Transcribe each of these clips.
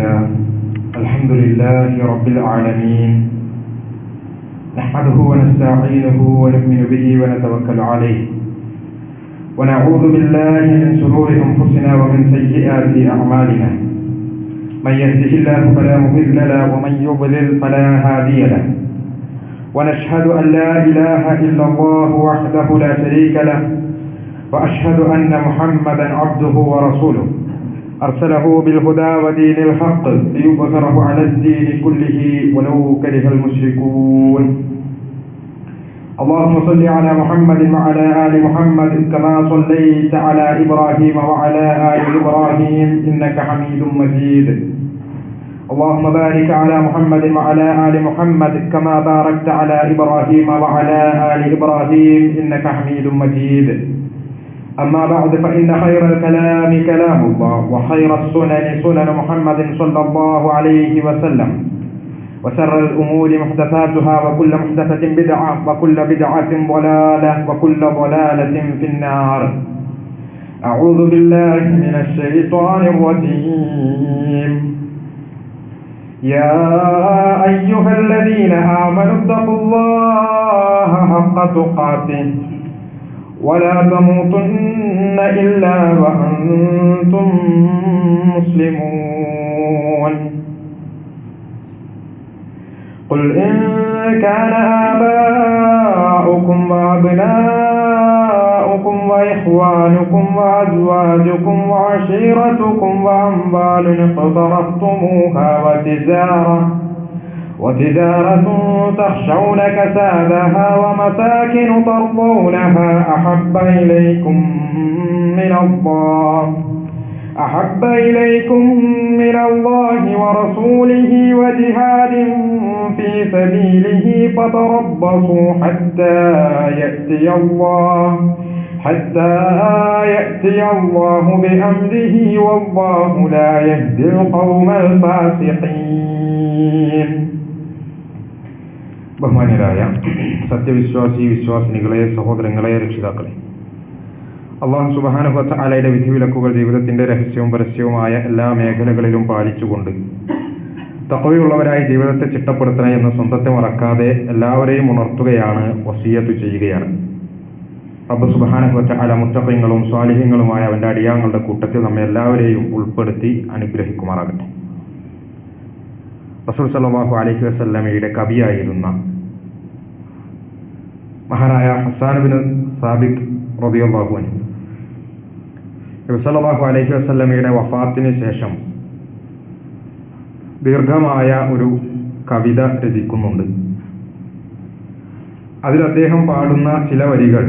لله الحمد لله رب العالمين نحمده ونستعينه ونؤمن به ونتوكل عليه ونعوذ بالله من شرور أنفسنا ومن سيئات أعمالنا من يهده الله فلا مضل له ومن يضلل فلا هادي له ونشهد أن لا إله إلا الله وحده لا شريك له وأشهد أن محمدا عبده ورسوله أرسله بالهدى ودين الحق ليظهره على الدين كله ولو كره المشركون اللهم صل على محمد وعلى آل محمد كما صليت على إبراهيم وعلى آل إبراهيم إنك حميد مجيد اللهم بارك على محمد وعلى آل محمد كما باركت على إبراهيم وعلى آل إبراهيم إنك حميد مجيد أما بعد فإن خير الكلام كلام الله وخير السنن سنن محمد صلى الله عليه وسلم وشر الأمور محدثاتها وكل محدثة بدعة وكل بدعة ضلالة وكل ضلالة في النار أعوذ بالله من الشيطان الرجيم يا أيها الذين آمنوا اتقوا الله حق تقاته ولا تموتن إلا وأنتم مسلمون قل إن كان آباؤكم وأبناؤكم وإخوانكم وأزواجكم وعشيرتكم وأموال اقترفتموها وتجارة تخشون كسادها ومساكن ترضونها أحب إليكم من الله ورسوله وجهاد في سبيله فتربصوا حتى يأتي الله بأمره والله لا يهدي القوم الفاسقين. ബഹുമാന്യരായ വിശ്വാസിനികളെ, സഹോദരങ്ങളെ, രക്ഷിതാക്കളെ, അല്ലാഹു സുബ്ഹാനഹു വ തആലയുടെ വിധിവിലക്കുകൾ ജീവിതത്തിന്റെ രഹസ്യവും പരസ്യവുമായ എല്ലാ മേഖലകളിലും പാലിച്ചുകൊണ്ട് തഖ്വയുള്ളവരായി ജീവിതത്തെ ചിട്ടപ്പെടുത്തണേ എന്ന് സ്വന്തത്തെ മറക്കാതെ എല്ലാവരെയും ഉണർത്തുകയാണ്, വസിയ്യത്ത് ചെയ്യുകയാണ്. റബ്ബ് സുബ്ഹാനഹു വ തആല മുത്തഖീങ്ങളും സ്വാലിഹീങ്ങളുമായ അവന്റെ അടിയാങ്ങളുടെ കൂട്ടത്തിൽ നമ്മെ എല്ലാവരെയും ഉൾപ്പെടുത്തി അനുഗ്രഹിക്കുമാറാകട്ടെ. റസൂൽ സല്ലല്ലാഹു അലൈഹി വസല്ലമയുടെ കവിയായിരുന്ന മഹാനായ ഹസ്സാൻ ബിൻ സാബിത്ത് റളിയല്ലാഹു അൻഹു നബി സല്ലല്ലാഹു അലൈഹി വസല്ലമയുടെ വഫാത്തിന് ശേഷം ദീർഘമായ ഒരു കവിത രചിക്കുന്നുണ്ട്. അതിൽ അദ്ദേഹം പാടുന്ന ചില വരികൾ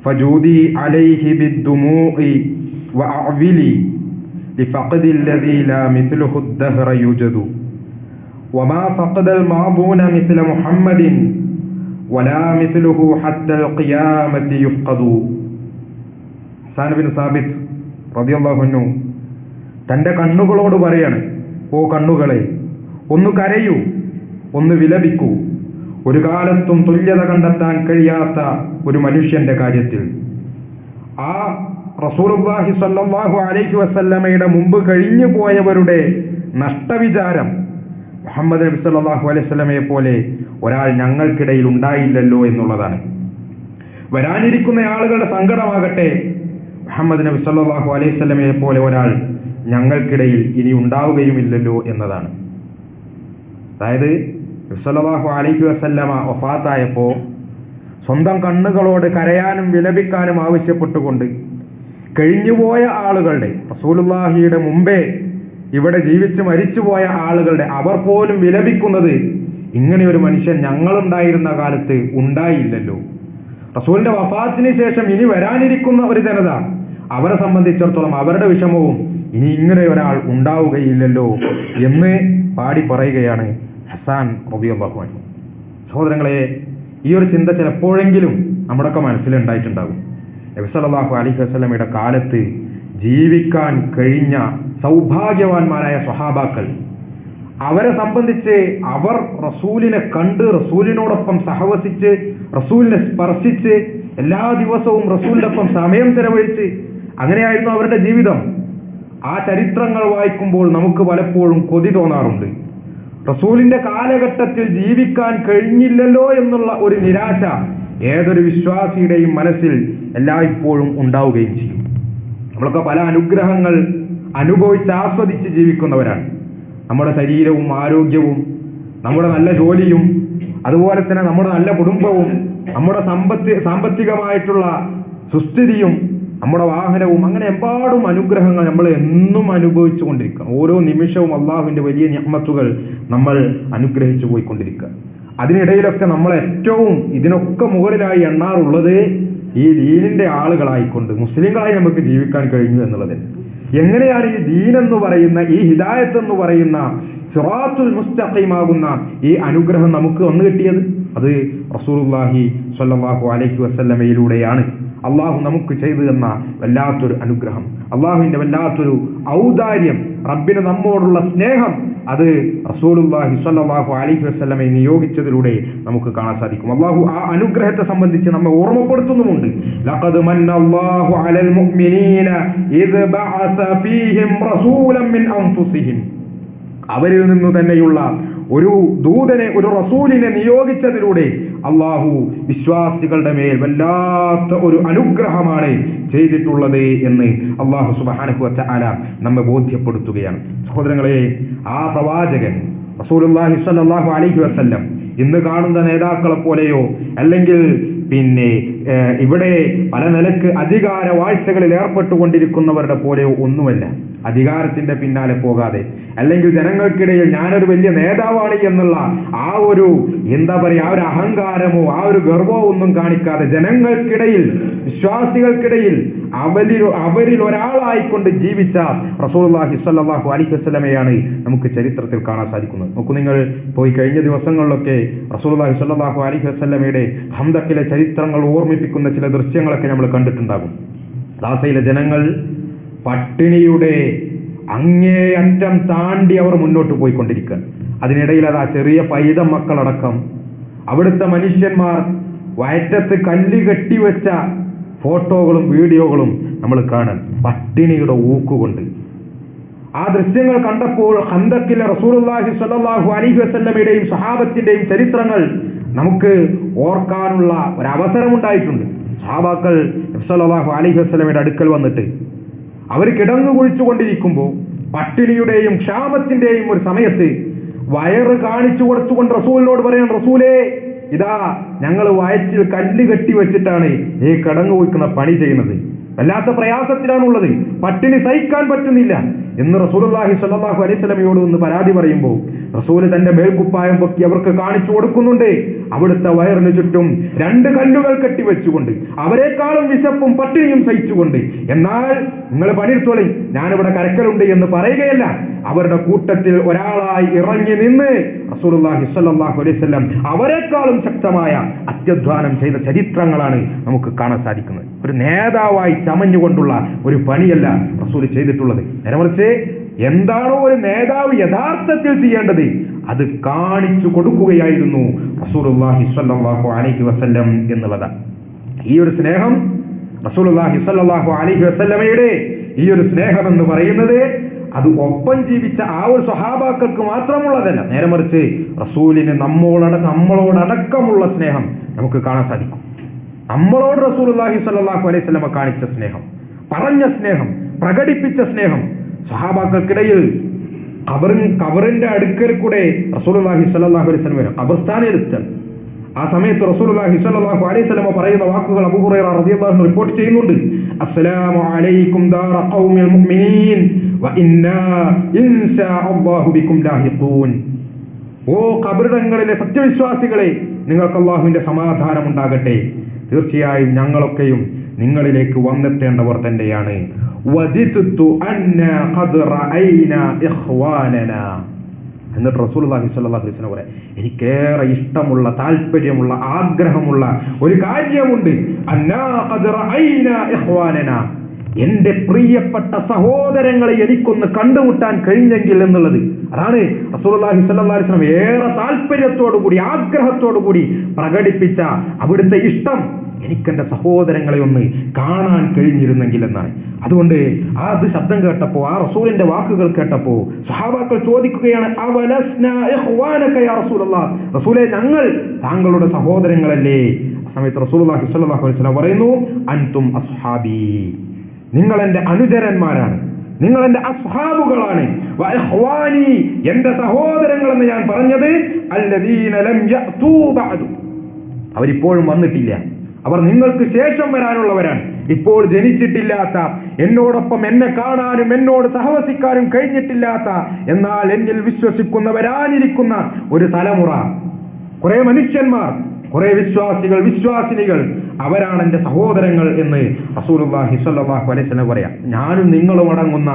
ഫജൂദി അലൈഹി ബിദ്ദുമൂഇ വഅഅ്വിലി ലിഫഖദി الذي لا مثله الدهر يوجد وما فقد الماضون مثل محمد ولا مثله حتى القيامة يفقد. ഹസ്സാൻ ബിൻ സാബിത്ത് റളിയല്ലാഹു അൻഹു തന്റെ കണ്ണുകളോട് പറയാണ്, ഓ കണ്ണുകളെ, ഒന്ന് കരയൂ, ഒന്ന് വിലപിക്കൂ. ഒരു കാലത്തും തുല്യത കണ്ടെത്താൻ കഴിയാത്ത ഒരു മനുഷ്യന്റെ കാര്യത്തിൽ ആ റസൂലുള്ളാഹി സ്വല്ലല്ലാഹു അലൈഹി വസല്ലമയുടെ മുമ്പ് കഴിഞ്ഞു പോയവരുടെ നഷ്ടവിചാരം മുഹമ്മദ് നബി സല്ലല്ലാഹു അലൈഹി വസല്ലമയെ പോലെ ഒരാൾ ഞങ്ങൾക്കിടയിൽ ഉണ്ടായില്ലല്ലോ എന്നുള്ളതാണ്. വരാനിരിക്കുന്ന ആളുകളുടെ സങ്കടമാകട്ടെ, മുഹമ്മദ് നബി സല്ലല്ലാഹു അലൈഹി വസല്ലമയെ പോലെ ഒരാൾ ഞങ്ങൾക്കിടയിൽ ഇനി ഉണ്ടാവുകയുമില്ലല്ലോ എന്നതാണ്. അതായത് നബി സല്ലല്ലാഹു അലൈഹി വസല്ലമ വഫാത്തായപ്പോൾ സ്വന്തം കണ്ണുകളോട് കരയാനും വിലപിക്കാനും ആവശ്യപ്പെട്ടുകൊണ്ട് കഴിഞ്ഞുപോയ ആളുകളുടെ, റസൂലുള്ളാഹിയുടെ മുമ്പേ ഇവിടെ ജീവിച്ച് മരിച്ചുപോയ ആളുകളുടെ, അവർ പോലും വിലപിക്കുന്നത് ഇങ്ങനെ ഒരു മനുഷ്യൻ ഞങ്ങളുണ്ടായിരുന്ന കാലത്ത് ഉണ്ടായില്ലല്ലോ. റസൂലിന്റെ വഫാത്തിന് ശേഷം ഇനി വരാനിരിക്കുന്ന ഒരു ജനത, അവരെ സംബന്ധിച്ചിടത്തോളം അവരുടെ വിഷമവും ഇനി ഇങ്ങനെ ഒരാൾ ഉണ്ടാവുകയില്ലല്ലോ എന്ന് പാടി പറയുകയാണ് ഹസ്സാൻ റളിയല്ലാഹു അൻഹു. സഹോദരങ്ങളെ, ഈ ഒരു ചിന്ത ചിലപ്പോഴെങ്കിലും നമ്മുടെയൊക്കെ മനസ്സിലുണ്ടായിട്ടുണ്ടാകും. നബി സല്ലല്ലാഹു അലൈഹി വസല്ലമയുടെ കാലത്ത് ജീവിക്കാൻ കഴിഞ്ഞ സൗഭാഗ്യവാന്മാരായ സ്വഹാബാക്കൾ, അവരെ സംബന്ധിച്ച് അവർ റസൂലിനെ കണ്ട് റസൂലിനോടൊപ്പം സഹവസിച്ച് റസൂലിനെ സ്പർശിച്ച് എല്ലാ ദിവസവും റസൂലിനൊപ്പം സമയം ചെലവഴിച്ച് അങ്ങനെയായിരുന്നു അവരുടെ ജീവിതം. ആ ചരിത്രങ്ങൾ വായിക്കുമ്പോൾ നമുക്ക് പലപ്പോഴും കൊതി തോന്നാറുണ്ട്. റസൂലിന്റെ കാലഘട്ടത്തിൽ ജീവിക്കാൻ കഴിഞ്ഞില്ലല്ലോ എന്നുള്ള ഒരു നിരാശ ഏതൊരു വിശ്വാസിയുടെയും മനസ്സിൽ എല്ലായ്പ്പോഴും ഉണ്ടാവുകയും ചെയ്യും. നമ്മളൊക്കെ പല അനുഗ്രഹങ്ങൾ അനുഭവിച്ച് ആസ്വദിച്ച് ജീവിക്കുന്നവരാണ്. നമ്മുടെ ശരീരവും ആരോഗ്യവും, നമ്മുടെ നല്ല ജോലിയും, അതുപോലെ തന്നെ നമ്മുടെ നല്ല കുടുംബവും, നമ്മുടെ സാമ്പത്തികമായിട്ടുള്ള സുസ്ഥിതിയും, നമ്മുടെ വാഹനവും, അങ്ങനെ എമ്പാടും അനുഗ്രഹങ്ങൾ നമ്മൾ എന്നും അനുഭവിച്ചു കൊണ്ടിരിക്കണം. ഓരോ നിമിഷവും അള്ളാഹുവിന്റെ വലിയ നിഅ്മത്തുകൾ നമ്മൾ അനുഗ്രഹിച്ചു പോയിക്കൊണ്ടിരിക്കുക. അതിനിടയിലൊക്കെ നമ്മൾ ഏറ്റവും ഇതിനൊക്കെ മുകളിലായി എണ്ണാറുള്ളത് ഈ ദീനിന്റെ ആളുകളായിക്കൊണ്ട് മുസ്ലിങ്ങളായി നമുക്ക് ജീവിക്കാൻ കഴിഞ്ഞു എന്നുള്ളത്. എങ്ങനെയാണ് ഈ ദീൻ എന്ന് പറയുന്ന, ഈ ഹിദായത്ത് എന്ന് പറയുന്ന സിറാത്തുൽ മുസ്തഖീമാകുന്ന ഈ അനുഗ്രഹം നമുക്ക് വന്നു കിട്ടിയത്? അത് റസൂലുള്ളാഹി സ്വല്ലല്ലാഹു അലൈഹി വസല്ലമയിലൂടെയാണ്. അള്ളാഹു നമുക്ക് ചെയ്തു തന്ന വല്ലാത്തൊരു അനുഗ്രഹം, അള്ളാഹുവിന്റെ വല്ലാത്തൊരു ഔദാര്യം, റബ്ബിന് നമ്മോടുള്ള സ്നേഹം, അത് റസൂലുള്ളാഹി സ്വല്ലല്ലാഹു അലൈഹി വസല്ലമയെ നിയോഗിച്ചതിലൂടെ നമുക്ക് കാണാൻ സാധിക്കും. അള്ളാഹു ആ അനുഗ്രഹത്തെ സംബന്ധിച്ച് നമ്മെ ഓർമ്മപ്പെടുത്തുന്നുമുണ്ട്. ലഖദ് മന്നല്ലാഹു അലൽ മുഅ്മിനീന ഇദ് ബഅസ ഫീഹിം റസൂലൻ മിൻ അൻഫുസിഹിം. അവരിൽ നിന്ന് തന്നെയുള്ള ഒരു ദൂതനെ, ഒരു റസൂലിനെ നിയോഗിച്ചതിലൂടെ അള്ളാഹു വിശ്വാസികളുടെ മേൽ വല്ലാത്ത ഒരു അനുഗ്രഹമാണ് ചെയ്തിട്ടുള്ളത് എന്ന് അള്ളാഹു സുബ്ഹാനഹു വ തആല നമ്മെ ബോധ്യപ്പെടുത്തുകയാണ്. സഹോദരങ്ങളെ, ആ പ്രവാചകൻ റസൂലുള്ളാഹി സ്വല്ലല്ലാഹു അലൈഹി വസല്ലം ഇന്ന് കാണുന്ന നേതാക്കളെ പോലെയോ അല്ലെങ്കിൽ ഇവിടെ പല നിലക്ക് അധികാര വാഴ്ചകളിൽ ഏർപ്പെട്ടുകൊണ്ടിരിക്കുന്നവരുടെ പോലെയോ ഒന്നുമല്ല. അധികാരത്തിന്റെ പിന്നാലെ പോകാതെ, അല്ലെങ്കിൽ ജനങ്ങൾക്കിടയിൽ ഞാനൊരു വലിയ നേതാവാണ് എന്നുള്ള ആ ഒരു ആ ഒരു അഹങ്കാരമോ ആ ഒരു ഗർവമോ ഒന്നും കാണിക്കാതെ ജനങ്ങൾക്കിടയിൽ, വിശ്വാസികൾക്കിടയിൽ അവരിൽ ഒരാളായിക്കൊണ്ട് ജീവിച്ച റസൂലുള്ളാഹി സ്വല്ലല്ലാഹു അലൈഹി വസല്ലമയാണ് നമുക്ക് ചരിത്രത്തിൽ കാണാൻ സാധിക്കുന്നത്. നോക്കൂ, നിങ്ങൾ പോയി കഴിഞ്ഞ ദിവസങ്ങളിലൊക്കെ റസൂലുള്ളാഹി സ്വല്ലല്ലാഹു അലൈഹി വസല്ലമയുടെ ഖന്തക്കിലെ ചരിത്രങ്ങൾ ഓർമ്മിപ്പിക്കുന്ന ചില ദൃശ്യങ്ങളൊക്കെ നമ്മൾ കണ്ടിട്ടുണ്ടാകും. ഗാസയിലെ ജനങ്ങൾ പട്ടിണിയുടെ അങ്ങേയറ്റം താണ്ടി അവർ മുന്നോട്ട് പോയിക്കൊണ്ടിരിക്കുക. അതിനിടയിൽ അതാ ചെറിയ പൈതം മക്കളടക്കം അവിടുത്തെ മനുഷ്യന്മാർ വയറ്റത്ത് കല്ല് കെട്ടിവെച്ച ഫോട്ടോകളും വീഡിയോകളും നമ്മൾ കാണാൻ, പട്ടിണിയുടെ ഊക്കുകൊണ്ട്. ആ ദൃശ്യങ്ങൾ കണ്ടപ്പോൾ ഖന്തക്കിലെ റസൂലുള്ളാഹി സ്വല്ലല്ലാഹു അലൈഹി വസല്ലമയുടെയും സഹാബത്തിന്റെയും ചരിത്രങ്ങൾ നമുക്ക് ഓർക്കാനുള്ള ഒരവസരമുണ്ടായിട്ടുണ്ട്. സഹാബാക്കൾ നബി സല്ലല്ലാഹു അലൈഹി വസല്ലമയുടെ അടുക്കൽ വന്നിട്ട് അവർ കിടന്നു കുഴിച്ചുകൊണ്ടിരിക്കുമ്പോൾ പട്ടിണിയുടെയും ക്ഷാമത്തിന്റെയും ഒരു സമയത്ത് വയറ് കാണിച്ചു കൊടുത്തുകൊണ്ട് റസൂലിനോട് പറയാൻ, റസൂലേ, ഇതാ ഞങ്ങൾ വയറ്റിൽ കല്ല് കെട്ടി വെച്ചിട്ടാണ് ഈ കിടന്നു കുഴിക്കുന്ന പണി ചെയ്യുന്നത്, വല്ലാത്ത പ്രയാസത്തിലാണുള്ളത്, പട്ടിണി സഹിക്കാൻ പറ്റുന്നില്ല എന്ന് റസൂലുള്ളാഹി സ്വല്ലല്ലാഹു അലൈഹി വസല്ലമയോട് ഒന്ന് പരാതി പറയുമ്പോൾ റസൂല് തന്റെ മേൽക്കുപ്പായം പൊക്കി അവർക്ക് കാണിച്ചു കൊടുക്കുന്നുണ്ട്. അവിടുത്തെ വയറിന് ചുറ്റും 2 കല്ലുകൾ കെട്ടിവെച്ചുകൊണ്ട്, അവരെക്കാളും വിശപ്പും പട്ടിണിയും സഹിച്ചുകൊണ്ട്. എന്നാൽ നിങ്ങൾ പണിയെടുത്തോളി, ഞാനിവിടെ കരക്കലുണ്ട് എന്ന് പറയുകയല്ല, അവരുടെ കൂട്ടത്തിൽ ഒരാളായി ഇറങ്ങി നിന്ന് റസൂലുള്ളാഹി സ്വല്ലല്ലാഹു അലൈഹി വസല്ലം അവരെക്കാളും ശക്തമായ അത്യധ്വാനം ചെയ്ത ചരിത്രങ്ങളാണ് നമുക്ക് കാണാൻ സാധിക്കുന്നത്. ഒരു നേതാവായി ചമഞ്ഞുകൊണ്ടുള്ള ഒരു പണിയല്ല റസൂല് ചെയ്തിട്ടുള്ളത്. നേരെമറിച്ച് എന്താണോ ഒരു നേതാവ് യഥാർത്ഥത്തിൽ ചെയ്യേണ്ടത് അത് കാണിച്ചു കൊടുക്കുകയായിരുന്നു റസൂലുള്ളാഹി സ്വല്ലല്ലാഹു അലൈഹി വസല്ലം എന്നുള്ളതാണ്. ഈ ഒരു സ്നേഹം, റസൂലുള്ളാഹി സ്വല്ലല്ലാഹു അലൈഹി വസല്ലമയുടെ ഈ ഒരു സ്നേഹം എന്ന് പറയുന്നത് അത് ഒപ്പം ജീവിച്ച ആ ഒരു സ്വഹാബാക്കൾക്ക് മാത്രമുള്ളതല്ല. നേരെ മറിച്ച് റസൂലിന് നമ്മളോടടക്കമുള്ള സ്നേഹം നമുക്ക് കാണാൻ സാധിക്കും. നമ്മളോട് റസൂലുള്ളാഹി സ്വല്ലല്ലാഹു അലൈഹി വസല്ലമ കാണിച്ച സ്നേഹം, പറഞ്ഞ സ്നേഹം, പ്രകടിപ്പിച്ച സ്നേഹം, സഹാബാക്കൾക്കിടയിൽ ഖബറിന്റെ അടുക്കൽ കൂടെ റസൂലുള്ളാഹി സ്വല്ലല്ലാഹു അലൈഹി വസല്ലം ഖബർസ്ഥാനെടുത്ത് ആ സമയത്ത് റസൂലുള്ളാഹി സ്വല്ലല്ലാഹു അലൈഹി വസല്ലം പറയുന്ന വാക്കുകൾ അബൂ ഹുറൈറ റളിയല്ലാഹു അൻഹു റിപ്പോർട്ട് ചെയ്യുന്നുണ്ട്. അസ്സലാമു അലൈക്കും ദാറ ഖൗമിൽ മുഅ്മിനീൻ വ ഇന്നാ ഇൻഷാ അല്ലാഹു ബിക്കും ലാഹിഖൂൻ. ഓ ഖബറിടങ്ങളിലെ സത്യവിശ്വാസികളെ, നിങ്ങൾക്ക് അല്ലാഹുവിന്റെ സമാധാനം ഉണ്ടാകട്ടെ, തീർച്ചയായും ഞങ്ങളൊക്കെയും നിങ്ങളിലേക്ക് വന്നെത്തേണ്ടവർ തന്നെയാണ്. എന്നിട്ട് റസൂലുള്ളാഹി സ്വല്ലല്ലാഹു അലൈഹി വസല്ലം പറയാം, എനിക്കേറെ ഇഷ്ടമുള്ള, താല്പര്യമുള്ള, ആഗ്രഹമുള്ള ഒരു കാര്യമുണ്ട്. എന്റെ പ്രിയപ്പെട്ട സഹോദരങ്ങളെ എനിക്കൊന്ന് കണ്ടുമുട്ടാൻ കഴിഞ്ഞെങ്കിൽ എന്നുള്ളത്. അതാണ് റസൂലുള്ളാഹി സ്വല്ലല്ലാഹു അലൈഹി വസല്ലം ഏറെ താല്പര്യത്തോടുകൂടി, ആഗ്രഹത്തോടുകൂടി പ്രകടിപ്പിച്ച അവിടുത്തെ ഇഷ്ടം. എനിക്കെന്റെ സഹോദരങ്ങളെ ഒന്ന് കാണാൻ കഴിഞ്ഞിരുന്നെങ്കിൽ എന്നാണ്. അതുകൊണ്ട് അത് ശബ്ദം കേട്ടപ്പോ, ആ റസൂലിന്റെ വാക്കുകൾ കേട്ടപ്പോ സഹാബാക്കൾ ചോദിക്കുകയാണ്, അവലസ്നാ ഇഖ്വാനക യാ റസൂലല്ലാഹ്, റസൂലേ ഞങ്ങൾ താങ്കളുടെ സഹോദരങ്ങളല്ലേ? ആ സമയത്ത് റസൂലുള്ളാഹി സ്വല്ലല്ലാഹു അലൈഹി വസല്ലം പറയുന്നു, അൻതും അസ്ഹാബി, നിങ്ങൾ എന്റെ അനുചരന്മാരാണ്, നിങ്ങൾ എന്റെ അസ്ഹാബുകളാണ്. വ ഇഖ്വാനി, എന്റെ സഹോദരങ്ങൾ എന്ന് ഞാൻ പറഞ്ഞത് അല്ലദീന ലം യഅതൂ ബഅദു, അവരിപ്പോഴും വന്നിട്ടില്ല, അവർ നിങ്ങൾക്ക് ശേഷം വരാനുള്ളവരാണ്. ഇപ്പോൾ ജനിച്ചിട്ടില്ലാത്ത, എന്നോടൊപ്പം എന്നെ കാണാനും എന്നോട് സഹവസിക്കാനും കഴിഞ്ഞിട്ടില്ലാത്ത, എന്നാൽ എന്നിൽ വിശ്വസിക്കുന്ന വരാനിരിക്കുന്ന ഒരു തലമുറ, കുറെ മനുഷ്യന്മാർ, കുറെ വിശ്വാസികൾ, വിശ്വാസിനികൾ, അവരാണ് എന്റെ സഹോദരങ്ങൾ എന്ന് റസൂലുള്ളാഹി സ്വല്ലല്ലാഹു അലൈഹി വസല്ലം പറയാം. ഞാനും നിങ്ങളും അടങ്ങുന്ന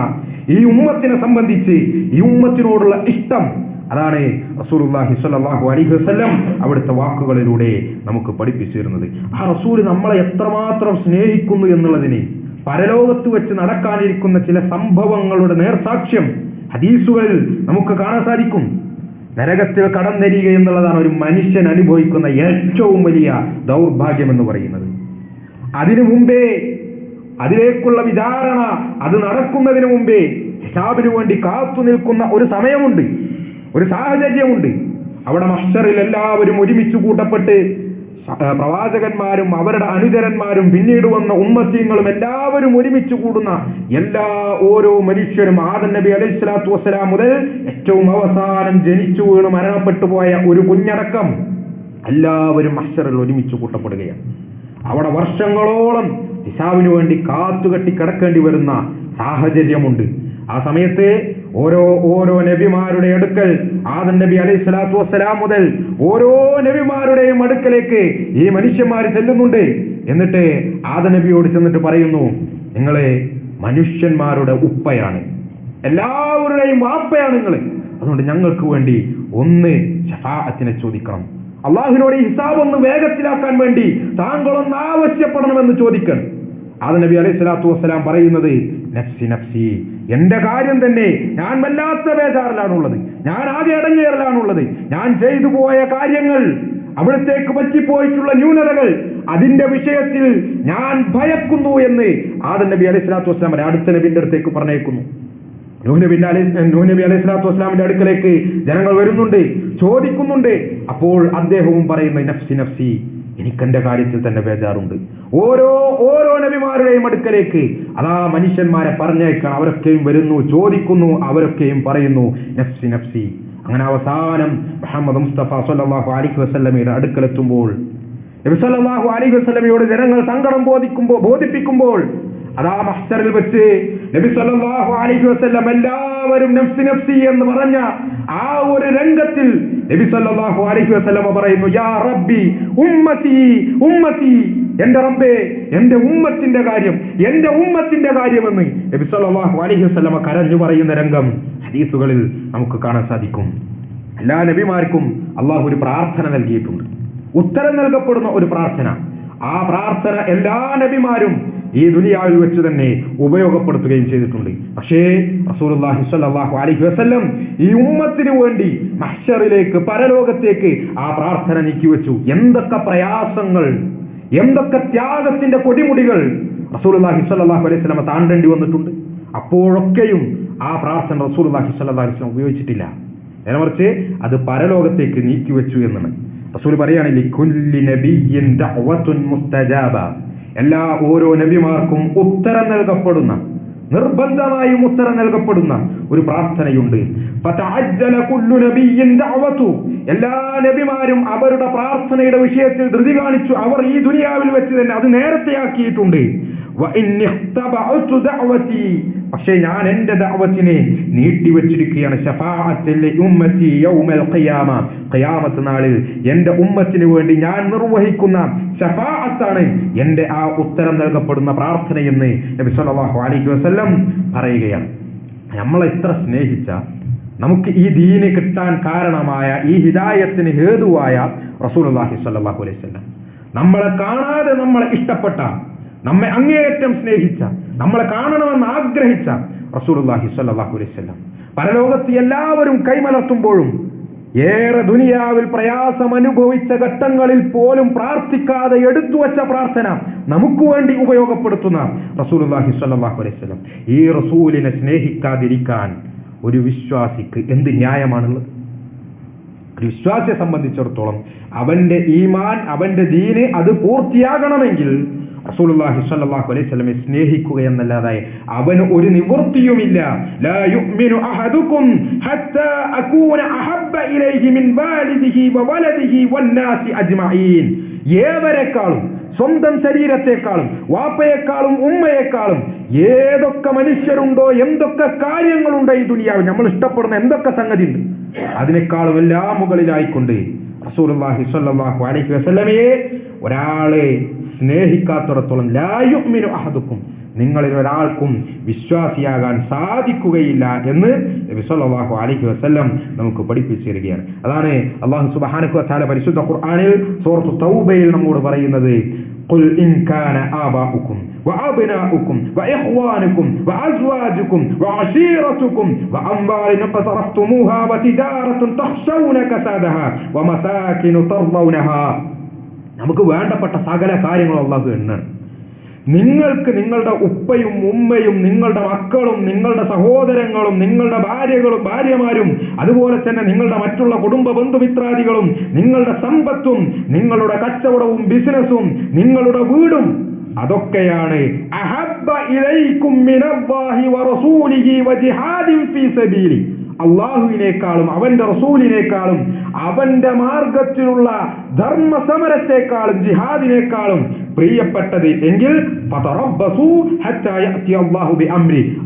ഈ ഉമ്മത്തിനെ സംബന്ധിച്ച്, ഈ ഉമ്മത്തിനോടുള്ള ഇഷ്ടം, അതാണ് റസൂലുള്ളാഹി സ്വല്ലല്ലാഹു അലൈഹി വസല്ലം അവിടുത്തെ വാക്കുകളിലൂടെ നമുക്ക് പഠിപ്പിച്ചു തരുന്നത്. ആ റസൂല് നമ്മളെ എത്രമാത്രം സ്നേഹിക്കുന്നു എന്നുള്ളതിന് പരലോകത്ത് വെച്ച് നടക്കാനിരിക്കുന്ന ചില സംഭവങ്ങളുടെ നേർസാക്ഷ്യം ഹദീസുകളിൽ നമുക്ക് കാണാൻ സാധിക്കും. നരകത്തിൽ കടന്നിരിക എന്നുള്ളതാണ് ഒരു മനുഷ്യൻ അനുഭവിക്കുന്ന ഏറ്റവും വലിയ ദൗർഭാഗ്യം എന്ന് പറയുന്നത്. അതിനു മുമ്പേ, അതിലേക്കുള്ള വിചാരണ അത് നടക്കുന്നതിന് മുമ്പേ ഹിസാബിന് വേണ്ടി കാത്തു നിൽക്കുന്ന ഒരു സമയമുണ്ട്, ഒരു സാഹചര്യമുണ്ട്. അവിടെ മഹ്ശറിൽ എല്ലാവരും ഒരുമിച്ച് കൂട്ടപ്പെട്ട്, പ്രവാചകന്മാരും അവരുടെ അനുചരന്മാരും പിന്നീട് വന്ന ഉമ്മത്തീങ്ങളും എല്ലാവരും ഒരുമിച്ച് കൂടുന്ന ഓരോ മനുഷ്യരും, ആദം നബി അലൈഹി സ്വലാത്തു വസ്സലാം മുതൽ ഏറ്റവും അവസാനം ജനിച്ചു വീണ് മരണപ്പെട്ടു പോയ ഒരു കുഞ്ഞടക്കം എല്ലാവരും മഹ്ശറിൽ ഒരുമിച്ച് കൂട്ടപ്പെടുകയാണ്. അവിടെ വർഷങ്ങളോളം ഹിസാബിന് വേണ്ടി കാത്തുകെട്ടി കിടക്കേണ്ടി വരുന്ന സാഹചര്യമുണ്ട്. ആ സമയത്ത് ഓരോ നബിമാരുടെ അടുക്കൽ, ആദം നബി അലൈഹി സ്വലാത്തു വസ്സലാം മുതൽ ഓരോ നബിമാരുടെയും അടുക്കലേക്ക് ഈ മനുഷ്യന്മാർ ചെല്ലുന്നുണ്ട്. എന്നിട്ട് ആദം നബിയോട് ചെന്നിട്ട് പറയുന്നു, നിങ്ങളെ മനുഷ്യന്മാരുടെ ഉപ്പയാണ്, എല്ലാവരുടെയും വാപ്പയാണ് നിങ്ങൾ, അതുകൊണ്ട് ഞങ്ങൾക്ക് വേണ്ടി ഒന്ന് ശഫാഅത്തിനെ ചോദിക്കണം, അള്ളാഹുവിനോട് ഈ ഹിസാബ് ഒന്ന് വേഗത്തിലാക്കാൻ വേണ്ടി താങ്കളൊന്ന് ആവശ്യപ്പെടണമെന്ന് ചോദിക്കണം. ആദം നബി അലൈഹി സ്വലാത്തു വസ്സലാം പറയുന്നത്, നഫ്സി നഫ്സി, എന്റെ കാര്യം തന്നെ, ഞാൻ വല്ലാത്ത ബേജാറിലാണുള്ളത്, ഞാൻ ആകെ അടങ്ങേറിലാണുള്ളത്, ഞാൻ ചെയ്തു പോയ കാര്യങ്ങൾ, അവിടത്തേക്ക് പറ്റിപ്പോയിട്ടുള്ള ന്യൂനതകൾ, അതിന്റെ വിഷയത്തിൽ ഞാൻ ഭയക്കുന്നു എന്ന് ആദം നബി അലൈഹി സ്വലാത്തു വസ്സലാം അടുത്ത നബിന്റെ അടുത്തേക്ക് പറഞ്ഞേക്കുന്നു. നൂഹ് നബി അലൈഹി സ്വലാത്തു വസ്സലാമിന്റെ അടുക്കലേക്ക് ജനങ്ങൾ വരുന്നുണ്ട്, ചോദിക്കുന്നുണ്ട്. അപ്പോൾ അദ്ദേഹവും പറയുന്നു, നഫ്സി നഫ്സി, എനിക്കെന്റെ കാര്യത്തിൽ തന്നെ ബേജാറുണ്ട്. ഓരോ നബിമാരുടെയും അടുക്കലേക്ക് അതാ മനുഷ്യന്മാരെ പറഞ്ഞേക്കണം, അവരൊക്കെയും വരുന്നു, ചോദിക്കുന്നു, അവരൊക്കെയും പറയുന്നു നഫ്സി നഫ്സി. അങ്ങനെ അവസാനം മുഹമ്മദ് മുസ്തഫ സ്വല്ലല്ലാഹു അലൈഹി വസല്ലമയുടെ അടുക്കലെത്തുമ്പോൾ, നബി സ്വല്ലല്ലാഹു അലൈഹി വസല്ലമയോട് ജനങ്ങൾ സങ്കടം ബോധിപ്പിക്കുമ്പോൾ, അതാ മഹ്ശറിൽ വെച്ച് നബി സല്ലല്ലാഹു അലൈഹി വസല്ലം എല്ലാവരും നഫ്സി നഫ്സി എന്ന് പറഞ്ഞ ആ ഒരു രംഗത്തിൽ നബി സല്ലല്ലാഹു അലൈഹി വസല്ലം പറയുന്നു, യാ റബ്ബി ഉമ്മത്തി ഉമ്മത്തി, എന്റെ റബ്ബേ എന്റെ ഉമ്മത്തിന്റെ കാര്യം, എന്റെ ഉമ്മത്തിന്റെ കാര്യമെന്ന് നബി സല്ലല്ലാഹു അലൈഹി വസല്ലം കരഞ്ഞു പറയുന്ന രംഗം ഹദീസുകളിൽ നമുക്ക് കാണാൻ സാധിക്കും. എല്ലാ നബിമാർക്കും അള്ളാഹു ഒരു പ്രാർത്ഥന നൽകിയിട്ടുണ്ട്, ഉത്തരം നൽകപ്പെടുന്ന ഒരു പ്രാർത്ഥന. ആ പ്രാർത്ഥന എല്ലാ നബിമാരും ഈ ദുനിയാവിൽ വെച്ച് തന്നെ ഉപയോഗപ്പെടുത്തുകയും ചെയ്തിട്ടുണ്ട്. പക്ഷേ റസൂലുള്ളാഹി സ്വല്ലല്ലാഹു അലൈഹി വസല്ലം ഈ ഉമ്മത്തിന് വേണ്ടി മഹ്ശറിലേക്ക്, പരലോകത്തേക്ക് ആ പ്രാർത്ഥന നീക്കിവെച്ചു. എന്തൊക്കെ പ്രയാസങ്ങൾ, എന്തൊക്കെ ത്യാഗത്തിന്റെ കൊടിമുടികൾ റസൂലുള്ളാഹി സ്വല്ലല്ലാഹു അലൈഹി വസല്ലം താണ്ടേണ്ടി വന്നിട്ടുണ്ട്. അപ്പോഴൊക്കെയും ആ പ്രാർത്ഥന റസൂലുള്ളാഹി സ്വല്ലല്ലാഹു അലൈഹി വസല്ലം ഉപയോഗിച്ചിട്ടില്ല, നേരെമറിച്ച് അത് പരലോകത്തേക്ക് നീക്കിവെച്ചു എന്നാണ് റസൂൽ പറയുകയാണ്, ലികുല്ലി നബിയ്യിൻ ദഅവത്തുൻ മുസ്തജാബ, ഓരോ നബിമാർക്കും ഉത്തരം നൽകപ്പെടുന്ന, നിർബന്ധമായും ഉത്തരം നൽകപ്പെടുന്ന ഒരു പ്രാർത്ഥനയുണ്ട്. ഫതഅജ്ജല കുല്ലു നബിയ്യിൻ ദഅവതു, എല്ലാ നബിമാരും അവരുടെ പ്രാർത്ഥനയുടെ വിഷയത്തിൽ ധൃതി കാണിച്ചു. അവർ ഈ ദുനിയാവിൽ വെച്ച് തന്നെ അത് നേരത്തെയാക്കിയിട്ടുണ്ട്. പക്ഷേ ഞാൻ എന്റെ ദഅവത്തിനെ നീട്ടിവെച്ചിരിക്കുകയാണ്. ശഫാഅത്തുൽ ഉമ്മത്തി യൗമൽ ഖിയാമ, ഖിയാമത്ത് നാളിൽ എന്റെ ഉമ്മത്തിന് വേണ്ടി ഞാൻ നിർവഹിക്കുന്ന ശഫാഅത്താണ് എന്റെ ആ ഉത്തരം നൽകപ്പെടുന്ന പ്രാർത്ഥനയെന്ന് നബി സല്ലല്ലാഹു അലൈഹി വസല്ലം പറയുകയാണ്. നമ്മളെ ഇത്ര സ്നേഹിച്ച, നമുക്ക് ഈ ദീന് കിട്ടാൻ കാരണമായ, ഈ ഹിദായത്തിന് ഹേതുവായ റസൂലുള്ളാഹി സ്വല്ലല്ലാഹു അലൈഹി വസല്ലം, നമ്മളെ കാണാതെ നമ്മളെ ഇഷ്ടപ്പെട്ട, നമ്മെ അങ്ങേയറ്റം സ്നേഹിച്ച, നമ്മളെ കാണണമെന്ന് ആഗ്രഹിച്ച റസൂലുള്ളാഹി സ്വല്ലല്ലാഹു അലൈഹി വസല്ലം, പരലോകത്ത് എല്ലാവരും കൈമലർത്തുമ്പോഴും ഏറെ ദുനിയാവിൽ പ്രയാസം അനുഭവിച്ച ഘട്ടങ്ങളിൽ പോലും പ്രാർത്ഥിക്കാതെ എടുത്തുവച്ച പ്രാർത്ഥന നമുക്ക് വേണ്ടി ഉപയോഗപ്പെടുത്തുന്ന റസൂലുള്ളാഹി സ്വല്ലല്ലാഹു അലൈഹി വസല്ലം. ഈ റസൂലിനെ സ്നേഹിക്കാതിരിക്കാൻ ഒരു വിശ്വാസിക്ക് എന്ത് ന്യായമാണുള്ളത്? ഒരു വിശ്വാസിയെ സംബന്ധിച്ചിടത്തോളം അവന്റെ ഈമാൻ, അവന്റെ ദീന് അത് പൂർത്തിയാകണമെങ്കിൽ റസൂലുള്ളാഹി സ്വല്ലല്ലാഹു അലൈഹി വസല്ലമയെ സ്നേഹിക്കുക എന്നല്ലാതെ അവന് ഒരു നിവൃത്തിയുമില്ല. ലാ യുഅ്മിനു അഹദുക്കും ഹത്താ അകൂന അഹബ്ബ ഇലൈഹി മിൻ വാലിദിഹി വവലദിഹി വന്നാസി അജ്മഈൻ. ഏവരെക്കാളും, സ്വന്തം ശരീരത്തെക്കാളും വാപ്പയെക്കാളും ഉമ്മയെക്കാളും ഏതൊക്കെ മനുഷ്യരുണ്ടോ, എന്തൊക്കെ കാര്യങ്ങളുണ്ടോ ഈ ദുനിയാവിൽ നമ്മൾ ഇഷ്ടപ്പെടുന്ന എന്തൊക്കെ സംഗതി ഉണ്ട്, അതിനേക്കാളും എല്ലാം മുകളിലായിക്കൊണ്ട് റസൂലുള്ളാഹി സ്വല്ലല്ലാഹു അലൈഹി വസല്ലമയെ ഒരാളെ സ്നേഹിക്കാത്തിടത്തോളം ലാ യുഅ്മിനു അഹദുക്കും, നിങ്ങളിൽ ഒരാൾക്കും വിശ്വാസിയാകാൻ സാധിക്കുകയില്ല എന്ന് നബി സല്ലല്ലാഹു അലൈഹി വസല്ലം നമുക്ക് പഠിപ്പിച്ചു തരികയാണ്. അതാണ് അല്ലാഹു സുബ്ഹാനഹു വ തആല പരിശുദ്ധ ഖുർആനിൽ സൂറത്തു തൗബയിൽ നമ്മോട് പറയുന്നത്, ഖുൽ ഇൻ കാന ആബാഉക്കും വഅബ്നാഉക്കും വഇഖ്വാനുക്കും വഅസ്വാജുക്കും വഅശീറതുക്കും വഅംവാലിൻ ഖതറഫ്തുമൂഹാ വതിജാറത്തുൻ തഖ്ശൗന കസാദഹാ വമസാകിനു തർദൗനഹാ. നമുക്ക് വേണ്ടപ്പെട്ട സകല കാര്യങ്ങളും അല്ലാഹു എണ്ണാണ്. നിങ്ങൾക്ക് നിങ്ങളുടെ ഉപ്പയും ഉമ്മയും നിങ്ങളുടെ മക്കളും നിങ്ങളുടെ സഹോദരങ്ങളും നിങ്ങളുടെ ഭാര്യമാരും അതുപോലെ തന്നെ നിങ്ങളുടെ മറ്റുള്ള കുടുംബ ബന്ധുമിത്രാദികളും നിങ്ങളുടെ സമ്പത്തും നിങ്ങളുടെ കച്ചവടവും ബിസിനസ്സും നിങ്ങളുടെ വീടും അതൊക്കെയാണ് അഹബ്ബ ഇലൈക്കും മിനല്ലാഹി വറസൂലിഹി വജിഹാദിൻ ഫീ സബീലി. അള്ളാഹുവിനേക്കാളും അവന്റെ റസൂലിനേക്കാളും അവന്റെ മാർഗത്തിലുള്ള ധർമ്മസമരത്തെക്കാളും ജിഹാദിനേക്കാളും പ്രിയപ്പെട്ടത് എങ്കിൽ